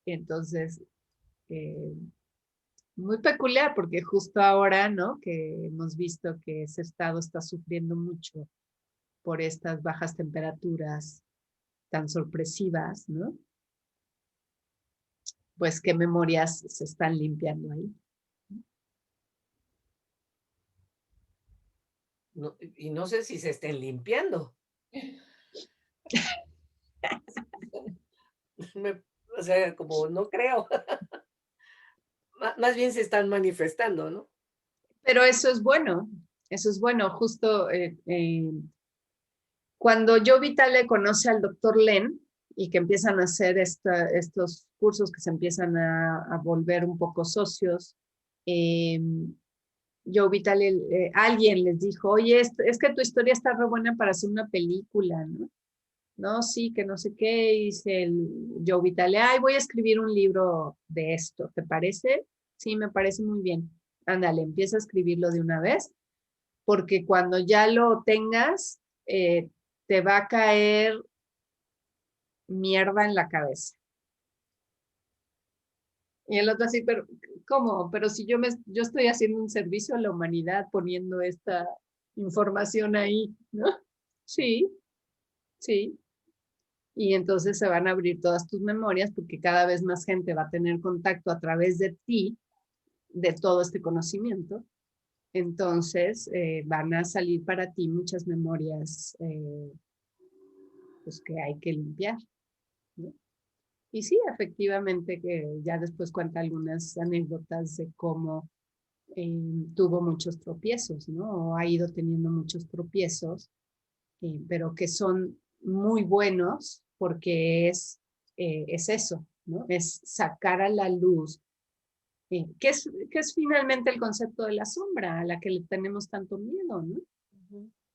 Entonces, eh, muy peculiar, porque justo ahora, ¿no? Que hemos visto que ese estado está sufriendo mucho por estas bajas temperaturas tan sorpresivas, ¿no? Pues qué memorias se están limpiando ahí. No, y no sé si se estén limpiando. O sea, como no creo. Más bien se están manifestando, ¿no? Pero eso es bueno, justo cuando Joe Vitale conoce al doctor Len y que empiezan a hacer estos cursos que se empiezan a volver un poco socios, Joe Vitale, alguien les dijo, oye, es que tu historia está re buena para hacer una película, ¿no? No, sí, que no sé qué, y dice el Joe Vitale, ay, voy a escribir un libro de esto, ¿te parece? Sí, me parece muy bien. Ándale, empieza a escribirlo de una vez, porque cuando ya lo tengas, te va a caer mierda en la cabeza. Y el otro así, pero ¿cómo? Pero si yo estoy haciendo un servicio a la humanidad poniendo esta información ahí, ¿no? Sí, sí. Y entonces se van a abrir todas tus memorias porque cada vez más gente va a tener contacto a través de ti, de todo este conocimiento. Entonces van a salir para ti muchas memorias pues que hay que limpiar, ¿no? Y sí, efectivamente, que ya después cuenta algunas anécdotas de cómo tuvo muchos tropiezos, ¿no? O ha ido teniendo muchos tropiezos, pero que son muy buenos porque es eso, ¿no? Es sacar a la luz, que es finalmente el concepto de la sombra, a la que le tenemos tanto miedo, ¿no?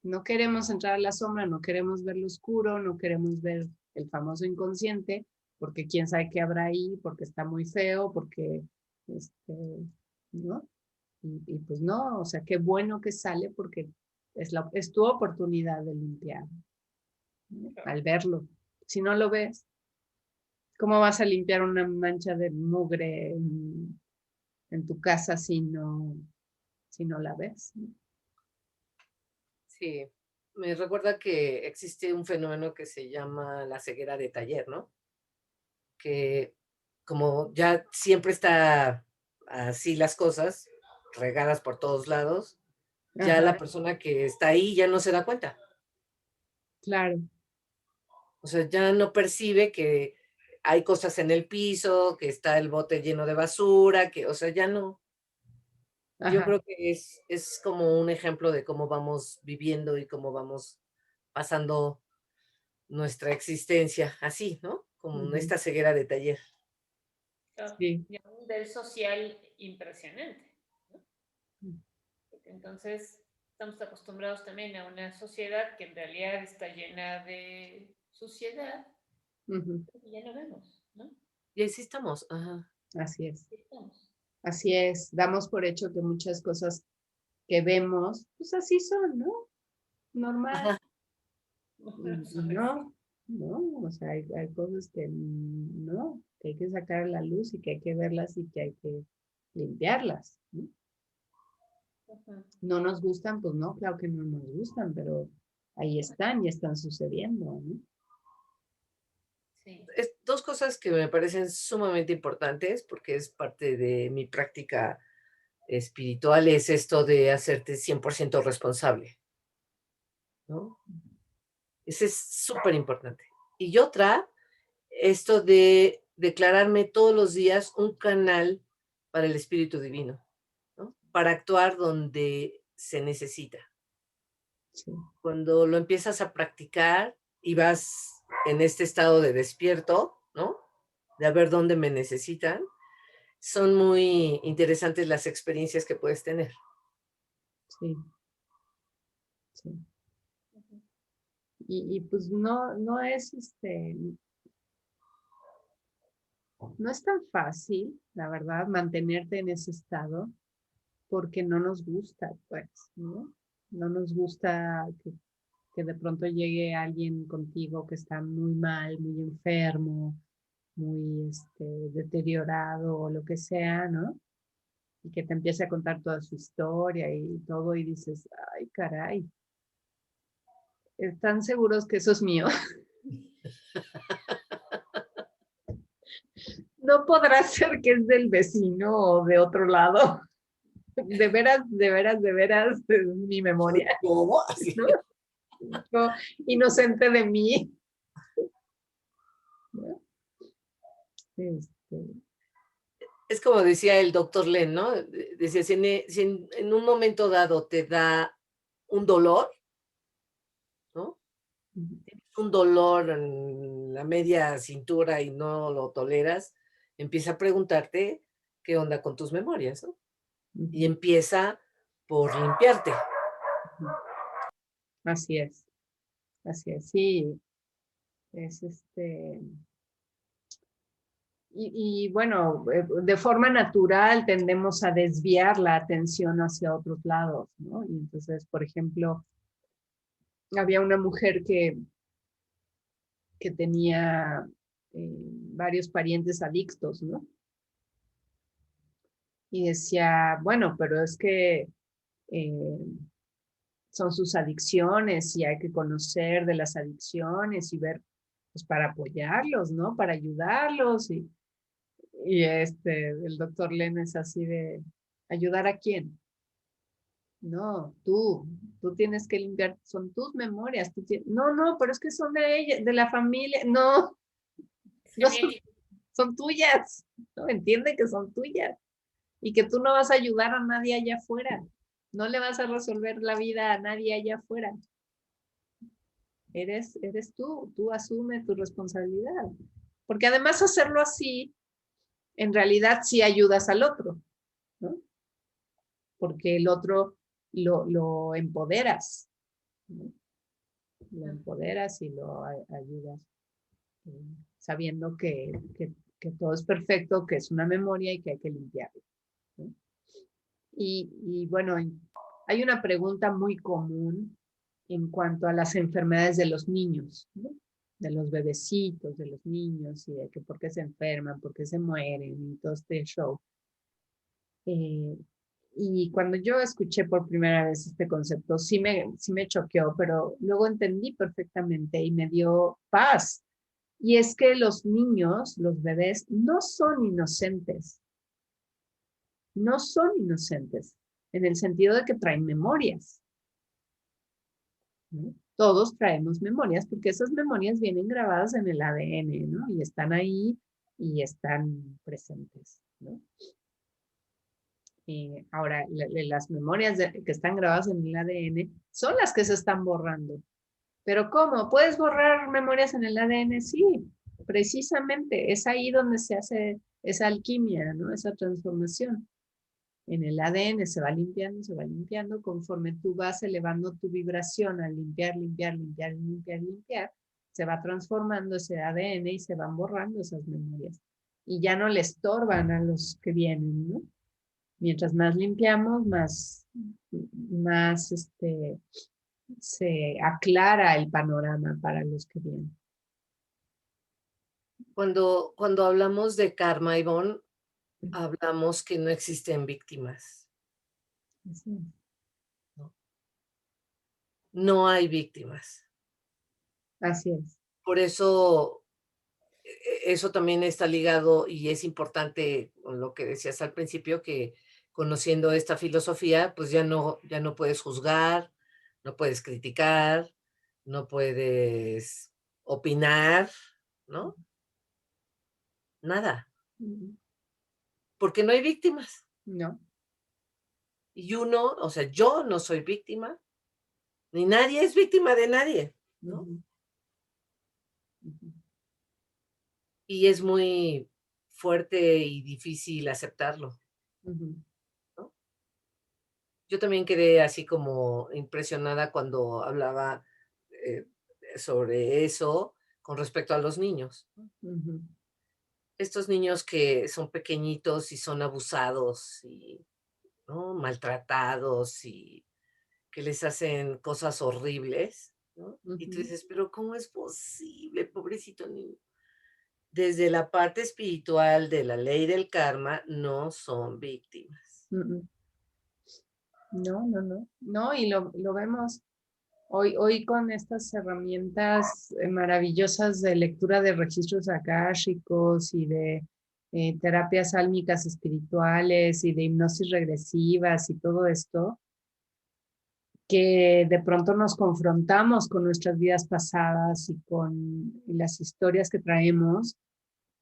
No queremos entrar a la sombra, no queremos ver lo oscuro, no queremos ver el famoso inconsciente, porque quién sabe qué habrá ahí, porque está muy feo, porque, ¿no? Y pues no, o sea, qué bueno que sale porque es tu oportunidad de limpiar, ¿no? Al verlo. Si no lo ves, ¿cómo vas a limpiar una mancha de mugre en tu casa si no la ves, ¿no? Sí. Me recuerda que existe un fenómeno que se llama la ceguera de taller, ¿no? Que como ya siempre está así las cosas, regadas por todos lados, ya la Ajá, persona que está ahí ya no se da cuenta. claro. O sea, ya no percibe que hay cosas en el piso, que está el bote lleno de basura, que, o sea, ya no. Yo Ajá. creo que es como un ejemplo de cómo vamos viviendo y cómo vamos pasando nuestra existencia así, ¿no? Como Uh-huh. esta ceguera de taller. Sí. Y a un nivel social impresionante, ¿no? Porque entonces estamos acostumbrados también a una sociedad que en realidad está llena de suciedad, Uh-huh. y ya no vemos, ¿no? Y así estamos, ajá. Así es. Así estamos. Así es. Damos por hecho que muchas cosas que vemos, pues así son, ¿no? Normal. Ajá. Y no. ¿no? O sea, hay cosas que no, que hay que sacar a la luz y que hay que verlas y que hay que limpiarlas, ¿no? ¿No nos gustan? Pues no, claro que no nos gustan, pero ahí están y están sucediendo, ¿no? Sí. Dos cosas que me parecen sumamente importantes porque es parte de mi práctica espiritual es esto de hacerte 100% responsable, ¿no? Ese es súper importante. Y otra, esto de declararme todos los días un canal para el Espíritu Divino, ¿no? Para actuar donde se necesita. Sí. Cuando lo empiezas a practicar y vas en este estado de despierto, ¿no? De a ver dónde me necesitan, son muy interesantes las experiencias que puedes tener. Sí. Sí. Y pues no es no es tan fácil, la verdad, mantenerte en ese estado porque no nos gusta, pues, ¿no? No nos gusta que de pronto llegue alguien contigo que está muy mal, muy enfermo, muy deteriorado o lo que sea, ¿no? Y que te empiece a contar toda su historia y todo y dices, ay, caray, ¿están seguros que eso es mío? No podrá ser que es del vecino o de otro lado. De veras, de veras, de veras, es mi memoria, ¿Cómo? Así. ¿no? Yo, inocente de mí, ¿no? Es como decía el doctor Len, ¿no? Decía, si en un momento dado te da un dolor, ¿no? Tienes un dolor en la media cintura y no lo toleras, empieza a preguntarte qué onda con tus memorias, ¿no? Y empieza por limpiarte. Así es, sí, es y bueno, de forma natural tendemos a desviar la atención hacia otros lados, ¿no? Y entonces, por ejemplo, había una mujer que tenía varios parientes adictos, ¿no? Y decía, bueno, pero es que eh, son sus adicciones y hay que conocer de las adicciones y ver, pues para apoyarlos, ¿no? Para ayudarlos. Y el doctor Len es así de, ¿ayudar a quién? No, tú tienes que limpiar, son tus memorias. No, pero es que son de ella, de la familia. No, no son, Genético. son tuyas, ¿no? Entiende que son tuyas y que tú no vas a ayudar a nadie allá afuera. No le vas a resolver la vida a nadie allá afuera. Eres tú asume tu responsabilidad. Porque además hacerlo así, en realidad sí ayudas al otro, ¿no? Porque el otro lo empoderas, ¿no? Lo empoderas y lo ayudas, eh, sabiendo que todo es perfecto, que es una memoria y que hay que limpiarlo, ¿no? Y bueno, hay una pregunta muy común en cuanto a las enfermedades de los niños, ¿no? De los bebecitos, de los niños, y de que por qué se enferman, por qué se mueren, y todo este show. Y cuando yo escuché por primera vez este concepto, sí me choqueó, pero luego entendí perfectamente y me dio paz. Y es que los niños, los bebés, no son inocentes. No son inocentes, en el sentido de que traen memorias, ¿no? Todos traemos memorias porque esas memorias vienen grabadas en el ADN, ¿no? Y están ahí y están presentes, ¿no? Ahora, las memorias que están grabadas en el ADN son las que se están borrando. ¿Pero cómo? ¿Puedes borrar memorias en el ADN? Sí, precisamente. Es ahí donde se hace esa alquimia, ¿no? Esa transformación. En el ADN se va limpiando conforme tú vas elevando tu vibración al limpiar, limpiar, limpiar, limpiar, limpiar. Se va transformando ese ADN y se van borrando esas memorias. Y ya no le estorban a los que vienen, ¿no? Mientras más limpiamos, más se aclara el panorama para los que vienen. Cuando hablamos de karma, Ivonne, hablamos que no existen víctimas, Así es. ¿no? No hay víctimas. Así es. Por eso, eso también está ligado y es importante con lo que decías al principio, que conociendo esta filosofía, pues ya no puedes juzgar, no puedes criticar, no puedes opinar, ¿no? Nada, Ujú. porque no hay víctimas. No. Y uno, o sea, yo no soy víctima, ni nadie es víctima de nadie, ¿no? Ujú. Ujú. Y es muy fuerte y difícil aceptarlo, Ujú. ¿no? Yo también quedé así como impresionada cuando hablaba eh, sobre eso con respecto a los niños. Ujú. Estos niños que son pequeñitos y son abusados y, ¿no?, maltratados y que les hacen cosas horribles, ¿no? Y tú Ujú. dices, pero ¿cómo es posible, pobrecito niño? Desde la parte espiritual de la ley del karma, no son víctimas. Ujú. No, no, no. No, y lo vemos hoy con estas herramientas maravillosas de lectura de registros akáshicos y de terapias álmicas espirituales y de hipnosis regresivas y todo esto, que de pronto nos confrontamos con nuestras vidas pasadas y con las historias que traemos.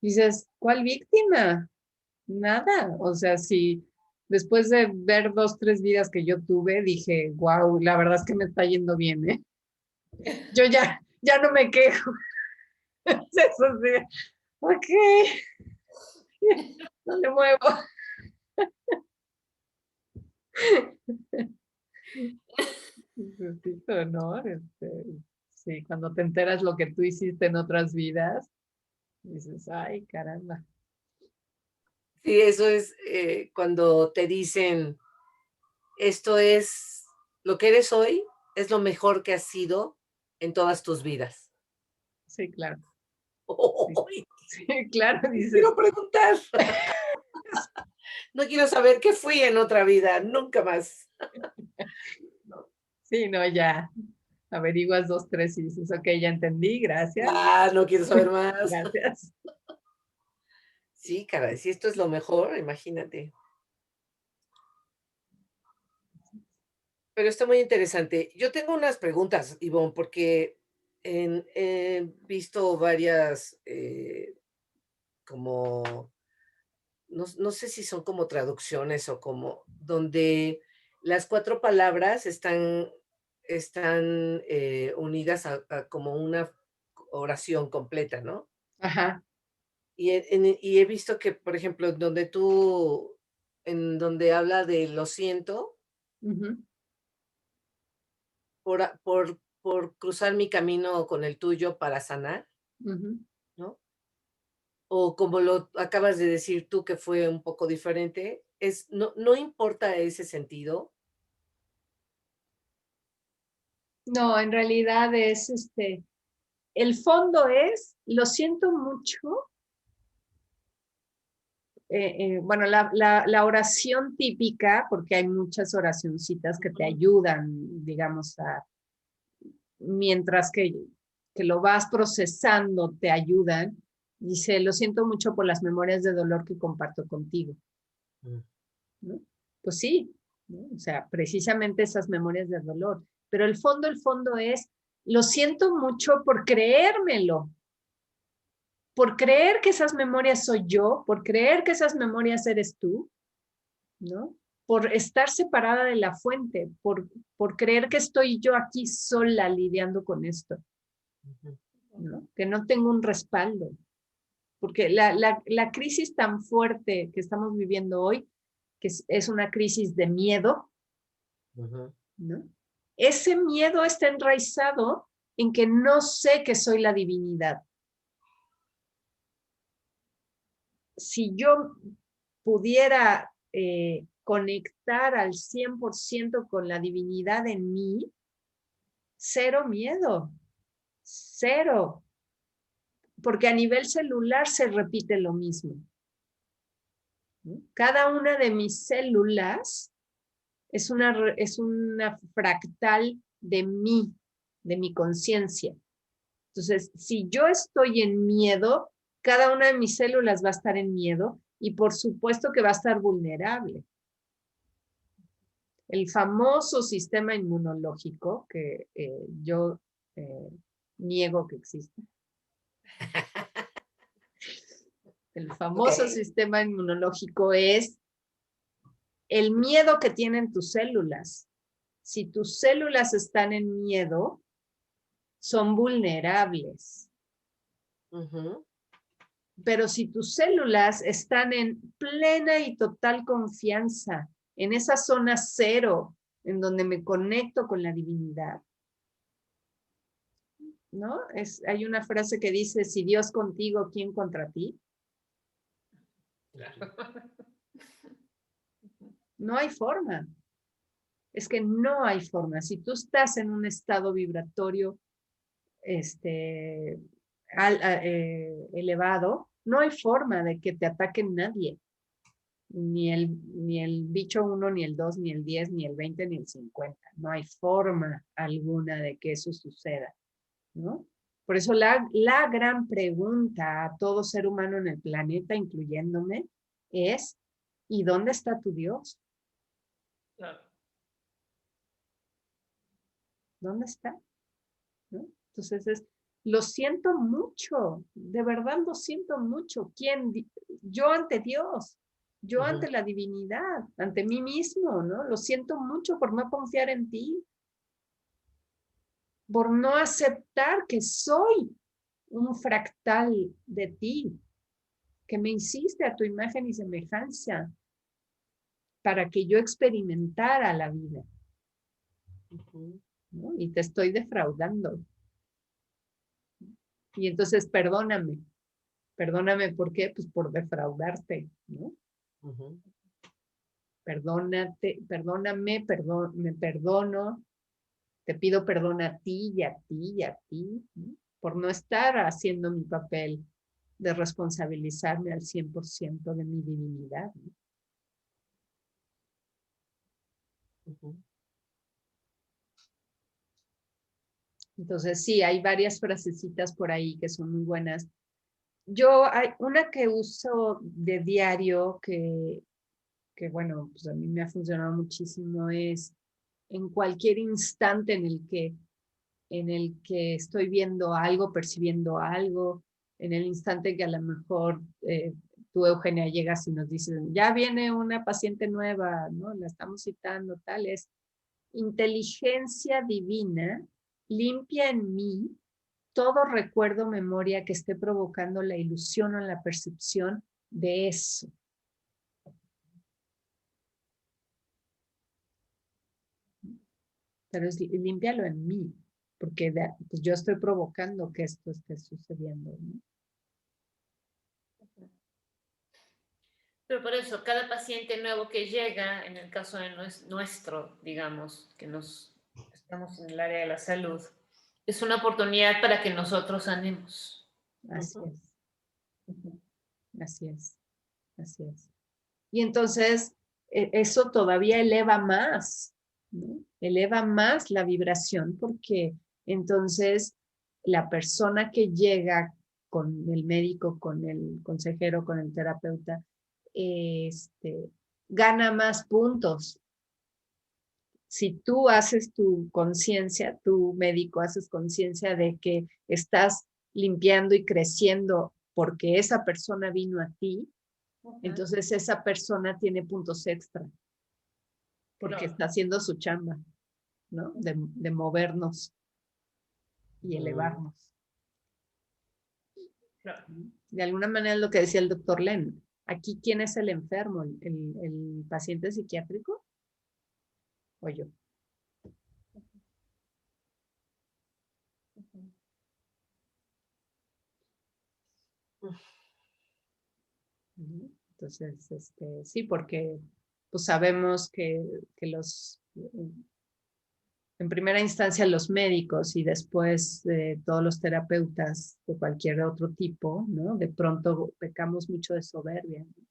Dices, ¿cuál víctima? Nada. O sea, si después de ver 2, 3 vidas que yo tuve, dije, wow, la verdad es que me está yendo bien, ¿eh? Yo ya no me quejo. Eso sí, ok, no le muevo. Necesito honor. Sí, cuando te enteras lo que tú hiciste en otras vidas, dices, ay, caramba. Sí, eso es cuando te dicen, esto es lo que eres hoy, es lo mejor que has sido en todas tus vidas. Sí, claro. Sí, ¡Ay! sí, claro, dices. Quiero preguntar. No quiero saber qué fui en otra vida, nunca más. Sí, no, ya. Averiguas 2, 3 y dices, ok, ya entendí, gracias. Ah, no quiero saber más. Gracias. Sí, caray, si esto es lo mejor, imagínate. Pero está muy interesante. Yo tengo unas preguntas, Ivonne, porque he visto varias, como, no sé si son como traducciones o como, donde las 4 palabras están unidas a como una oración completa, ¿no? Ajá. Y he visto que, por ejemplo, en donde habla de lo siento Ujú. por cruzar mi camino con el tuyo para sanar, Ujú. ¿no? O como lo acabas de decir tú, que fue un poco diferente, no importa ese sentido. No, en realidad es el fondo es, lo siento mucho. Bueno, la oración típica, porque hay muchas oracioncitas que te ayudan, digamos, mientras que lo vas procesando, te ayudan. Dice, lo siento mucho por las memorias de dolor que comparto contigo, Mm, ¿no? Pues sí, ¿no? O sea, precisamente esas memorias de dolor. Pero el fondo es, lo siento mucho por creérmelo, por creer que esas memorias soy yo, por creer que esas memorias eres tú, ¿no? Por estar separada de la fuente, por creer que estoy yo aquí sola lidiando con esto, ujú, ¿no? Que no tengo un respaldo. Porque la crisis tan fuerte que estamos viviendo hoy, que es una crisis de miedo, ujú, ¿no? Ese miedo está enraizado en que no sé que soy la divinidad. Si yo pudiera conectar al 100% con la divinidad en mí, cero miedo, cero. porque a nivel celular se repite lo mismo. Cada una de mis células es una fractal de mi conciencia. Entonces, si yo estoy en miedo, cada una de mis células va a estar en miedo y por supuesto que va a estar vulnerable. El famoso sistema inmunológico, que yo niego que exista. El famoso sistema inmunológico es el miedo que tienen tus células. Si tus células están en miedo, son vulnerables. Pero si tus células están en plena y total confianza, en esa zona cero, en donde me conecto con la divinidad, ¿no? Hay una frase que dice, si Dios contigo, ¿quién contra ti? Claro. No hay forma. Es que no hay forma. Si tú estás en un estado vibratorio elevado, no hay forma de que te ataquen nadie. Ni el bicho 1, ni el 2, ni el 10, ni el 20, ni el 50. No hay forma alguna de que eso suceda, ¿no? Por eso la gran pregunta a todo ser humano en el planeta, incluyéndome, es, ¿y dónde está tu Dios? Claro. ¿Dónde está? ¿No? Entonces lo siento mucho, de verdad lo siento mucho. ¿Quién? Yo ante Dios, yo ante la divinidad, ante mí mismo, ¿no? Lo siento mucho por no confiar en ti, por no aceptar que soy un fractal de ti, que me hiciste a tu imagen y semejanza para que yo experimentara la vida, ¿no? Y te estoy defraudando. Y entonces perdóname. Perdóname, ¿por qué? Pues por defraudarte, ¿no? Perdónate, perdóname, me perdono, te pido perdón a ti y a ti y a ti, ¿no? Por no estar haciendo mi papel de responsabilizarme al 100% de mi divinidad, ¿no? Entonces, sí, hay varias frasecitas por ahí que son muy buenas. Hay una que uso de diario que bueno, pues a mí me ha funcionado muchísimo, es en cualquier instante en el que estoy viendo algo, percibiendo algo, en el instante que a lo mejor tú, Eugenia, llegas y nos dices, ya viene una paciente nueva, ¿no? La estamos citando, tal, es inteligencia divina, limpia en mí todo recuerdo, memoria que esté provocando la ilusión o la percepción de eso. Pero límpialo en mí, porque pues yo estoy provocando que esto esté sucediendo, ¿no? Pero por eso, cada paciente nuevo que llega, en el caso de nuestro, digamos, que estamos en el área de la salud, es una oportunidad para que nosotros sanemos. Así es. Así es. Así es. Y entonces, eso todavía eleva más, ¿no? Eleva más la vibración, porque entonces la persona que llega con el médico, con el consejero, con el terapeuta, gana más puntos. Si tú haces tu conciencia, tu médico haces conciencia de que estás limpiando y creciendo porque esa persona vino a ti, entonces esa persona tiene puntos extra porque está haciendo su chamba, ¿no? De movernos y elevarnos. De alguna manera es lo que decía el doctor Len. Aquí, ¿quién es el enfermo? ¿El paciente psiquiátrico o yo? Entonces, sí, porque pues sabemos que los en primera instancia los médicos y después todos los terapeutas de cualquier otro tipo, ¿no? De pronto pecamos mucho de soberbia, ¿no?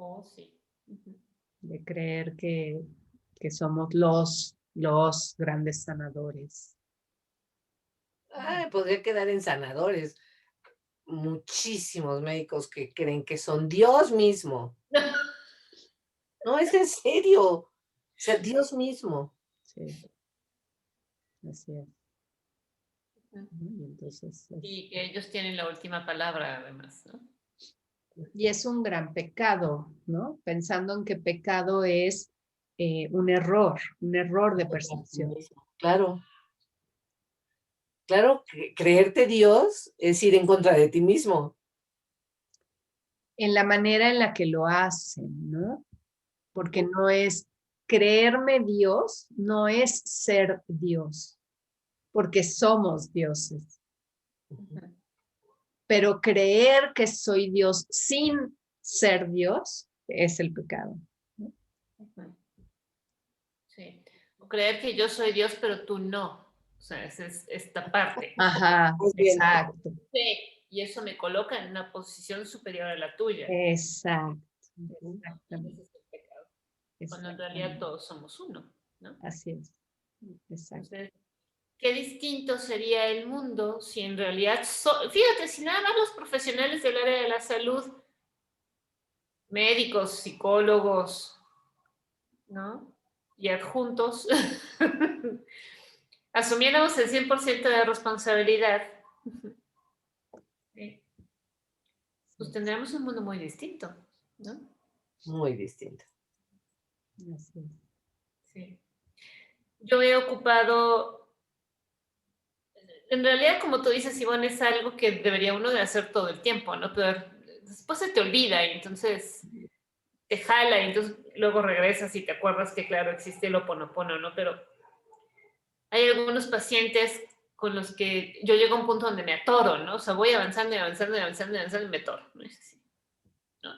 Oh, sí. Ujú. De creer que somos los grandes sanadores. Ay, podría quedar en sanadores. Muchísimos médicos que creen que son Dios mismo. No, es en serio. O sea, Dios mismo. Sí, así es. Ujú. ¿No? Y entonces, Y que ellos tienen la última palabra, además, ¿no? y es un gran pecado, ¿no? Pensando en que pecado es un error de percepción. Claro, claro, creerte Dios es ir en contra de ti mismo. En la manera en la que lo hacen, ¿no? Porque no es creerme Dios, no es ser Dios, porque somos dioses. Ujú. Pero creer que soy Dios sin ser Dios es el pecado, ¿no? Ujú. Sí. O creer que yo soy Dios, pero tú no. O sea, esa es esta parte. Ajá, Más bien, exacto, Sí, y eso me coloca en una posición superior a la tuya. exacto, Ese exactamente, es el pecado. Cuando en realidad exactamente, todos somos uno, ¿no? así es, exacto. Entonces, qué distinto sería el mundo si en realidad, fíjate, si nada más los profesionales del área de la salud, médicos, psicólogos, ¿no? Y adjuntos, asumiéramos el 100% de responsabilidad, ¿sí? Pues tendríamos un mundo muy distinto, ¿no? muy distinto. Así es. Sí. Yo he ocupado, en realidad, como tú dices, Ivonne, es algo que debería uno de hacer todo el tiempo, ¿no? Pero después se te olvida y entonces te jala y entonces luego regresas y te acuerdas que, claro, existe el Ho'oponopono, ¿no? Pero hay algunos pacientes con los que yo llego a un punto donde me atoro, ¿no? O sea, voy avanzando y avanzando y avanzando y avanzando y me atoro, ¿no? Es así, ¿no?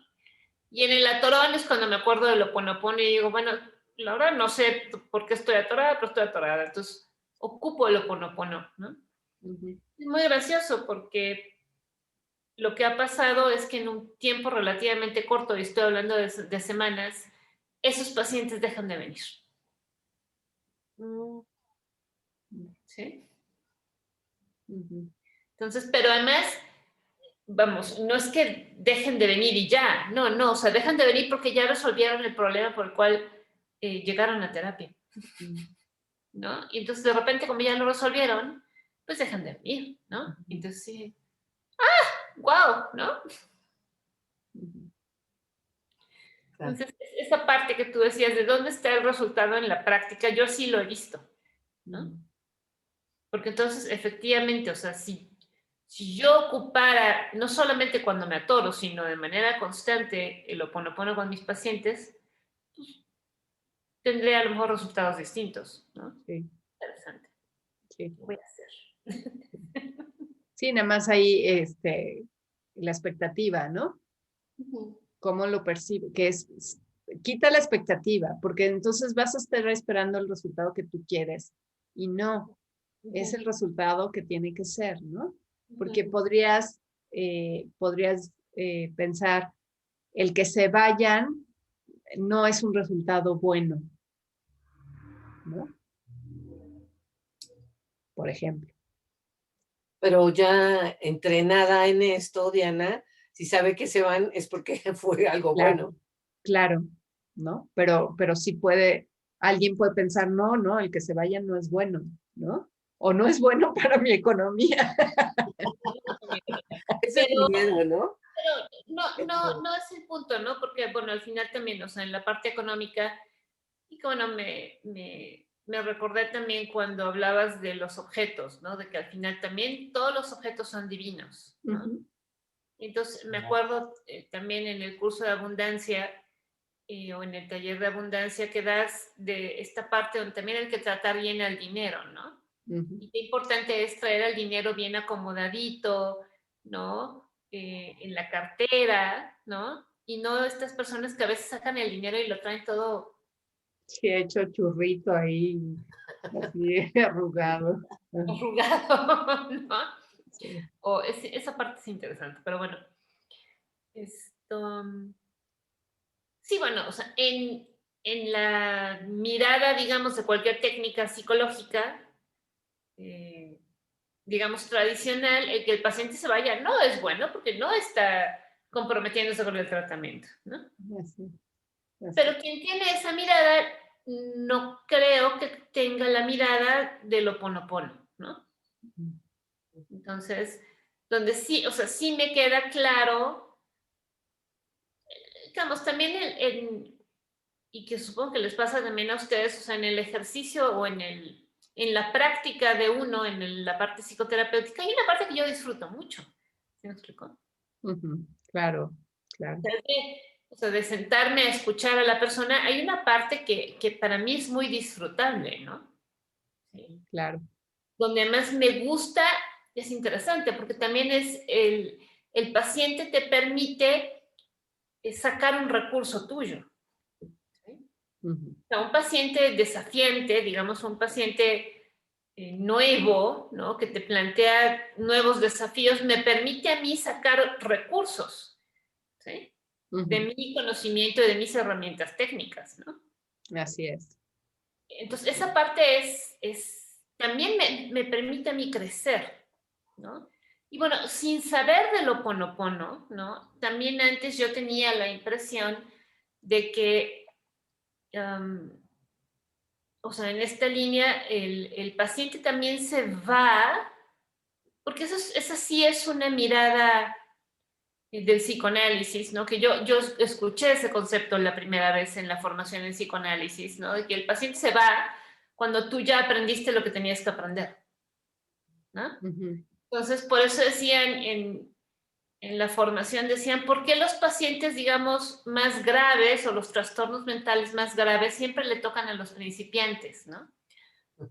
Y en el atorón es cuando me acuerdo del Ho'oponopono y digo, bueno, la verdad no sé por qué estoy atorada, pero estoy atorada. Entonces, ocupo el Ho'oponopono, ¿no? Ujú. Es muy gracioso porque lo que ha pasado es que en un tiempo relativamente corto, y estoy hablando de semanas, esos pacientes dejan de venir. Mm, ¿Sí? Ujú. Entonces, pero además, vamos, no es que dejen de venir y ya, no, no, o sea, dejan de venir porque ya resolvieron el problema por el cual llegaron a terapia, Ujú. ¿no? Y entonces de repente, como ya lo resolvieron, pues dejan de venir, ¿no? Ujú. Entonces sí, wow, ¿no? Ujú. claro. Entonces, esa parte que tú decías, ¿de dónde está el resultado en la práctica? Yo sí lo he visto, ¿no? Ujú. Porque entonces, efectivamente, o sea, si yo ocupara, no solamente cuando me atoro, sino de manera constante el Ho'oponopono con mis pacientes, tendré a lo mejor resultados distintos, ¿no? Sí, Interesante. sí. ¿Qué voy a hacer? Sí, nada más ahí la expectativa, ¿no? Ujú. Cómo lo percibe, que quita la expectativa, porque entonces vas a estar esperando el resultado que tú quieres y no, es el Ujú. resultado que tiene que ser, ¿no? Porque Ujú. podrías pensar, el que se vayan no es un resultado bueno, ¿no? Por ejemplo. Pero ya entrenada en esto, Diana, si sabe que se van es porque fue algo Claro, bueno. claro, ¿no? Pero sí alguien puede pensar, no, no, el que se vaya no es bueno, ¿no? O no es bueno para mi economía. Ese es Pero, el miedo, ¿no? pero no es el punto, ¿no? Porque, bueno, al final también, o sea, en la parte económica, y que bueno, me recordé también cuando hablabas de los objetos, ¿no? De que al final también todos los objetos son divinos, ¿no? Ujú. Entonces, me acuerdo también en el curso de abundancia o en el taller de abundancia que das de esta parte donde también hay que tratar bien al dinero, ¿no? Ujú. Y qué importante es traer al dinero bien acomodadito, ¿no? En la cartera, ¿no? Y no estas personas que a veces sacan el dinero y lo traen todo Sí, he hecho churrito ahí, así arrugado. arrugado, ¿no? Sí. Esa parte es interesante, pero bueno. Esto, sí, bueno, o sea, en la mirada, digamos, de cualquier técnica psicológica, eh, digamos, tradicional, el que el paciente se vaya no es bueno porque no está comprometiéndose con el tratamiento, ¿no? Así, así. Pero quien tiene esa mirada, no creo que tenga la mirada del Ho'oponopono, ¿no? Entonces, donde sí, o sea, sí me queda claro, digamos, también y que supongo que les pasa también a ustedes, o sea, en el ejercicio o en la práctica de uno, la parte psicoterapéutica, hay una parte que yo disfruto mucho. ¿Sí me explico? Claro, claro, O sea, de sentarme a escuchar a la persona, hay una parte que para mí es muy disfrutable, ¿no? Sí. claro. Donde además me gusta, es interesante, porque también es el paciente te permite sacar un recurso tuyo. ¿Sí? Ujú, O sea, un paciente desafiante, digamos, un paciente nuevo, ¿no? Que te plantea nuevos desafíos, me permite a mí sacar recursos, ¿sí? De ujú. mi conocimiento y de mis herramientas técnicas, ¿no? Así es. Entonces, esa parte también me permite a mí crecer, ¿no? Y bueno, sin saber del Ho Oponopono, ¿no? También antes yo tenía la impresión de que, o sea, en esta línea el paciente también se va, porque esa sí es una mirada del psicoanálisis, ¿no? Que yo escuché ese concepto la primera vez en la formación en psicoanálisis, ¿no? De que el paciente se va cuando tú ya aprendiste lo que tenías que aprender, ¿no? Ujú, Entonces, por eso decían en la formación, decían, ¿por qué los pacientes, digamos, más graves o los trastornos mentales más graves siempre le tocan a los principiantes, ¿no?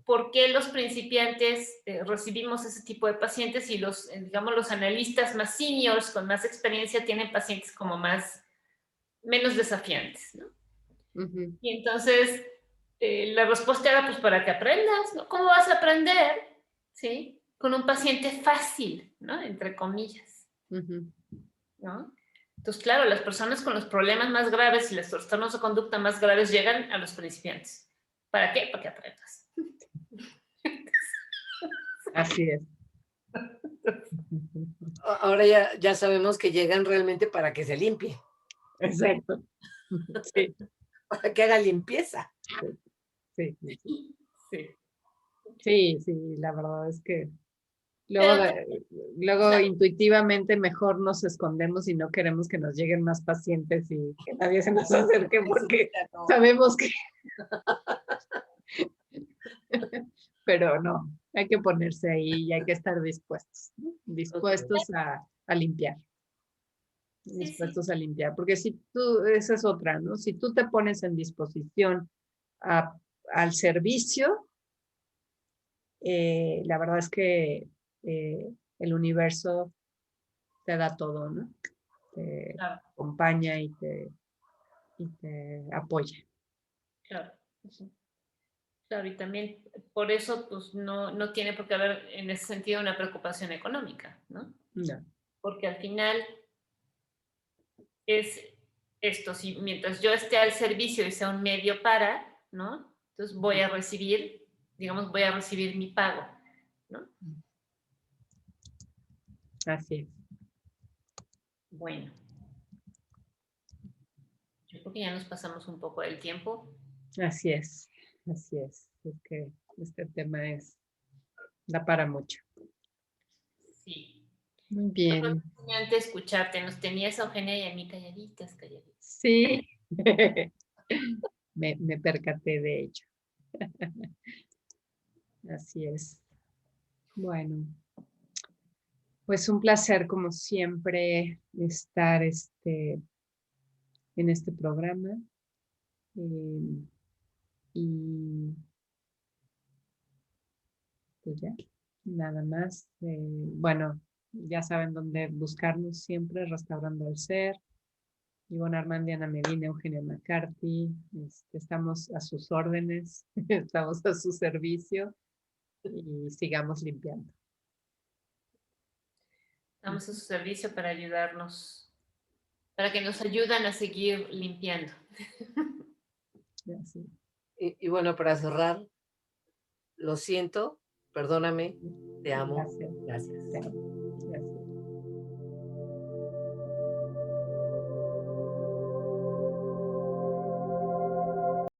¿Por qué los principiantes recibimos ese tipo de pacientes y digamos, los analistas más seniors con más experiencia tienen pacientes como menos desafiantes, ¿no? ujú. Y entonces la respuesta era, pues, para que aprendas, ¿no? ¿Cómo vas a aprender, sí? Con un paciente fácil, ¿no? Entre comillas, Ujú. ¿no? Entonces, claro, las personas con los problemas más graves y los trastornos de conducta más graves llegan a los principiantes. ¿Para qué? Para que aprendas. Así es. Ahora ya sabemos que llegan realmente para que se limpie, Exacto. Sí, para que haga limpieza. sí, sí, sí. Sí. Sí, sí, la verdad es que luego, Pero, o luego sea, intuitivamente mejor nos escondemos y no queremos que nos lleguen más pacientes y que nadie se nos acerque Eso porque ya no. sabemos que, pero no, hay que ponerse ahí y hay que estar dispuestos, ¿no? Ok. Dispuestos a limpiar, sí, sí, dispuestos a limpiar, porque si tú, esa es otra, ¿no? Si tú te pones en disposición a- al servicio, la verdad es que el universo te da todo, ¿no? Te claro, acompaña y te apoya. claro. Sí. Claro, y también por eso pues no tiene por qué haber en ese sentido una preocupación económica, ¿no? No. Porque al final es esto, si mientras yo esté al servicio y sea un medio para, ¿no? Entonces voy a recibir, digamos, voy a recibir mi pago, ¿no? Así es. Bueno, yo creo que ya nos pasamos un poco del tiempo. Así es. Así es. Es que este tema da para mucho. Sí. Muy Pero fue bien. fascinante escucharte. Nos tenías a Eugenia y a mí calladitas, calladitas. Sí. Me percaté de ello. Así es. Bueno, pues un placer como siempre estar en este programa. eh, y pues ya, nada más. Bueno, ya saben dónde buscarnos siempre, Restaurando al Ser. Ivonne Armandi, Ana Medina, Eugenia McCarthy, estamos a sus órdenes, estamos a su servicio y sigamos limpiando. Estamos a su servicio para ayudarnos, para que nos ayuden a seguir limpiando. Así. Y bueno, para cerrar, lo siento, perdóname, te amo, Gracias. gracias. Te amo.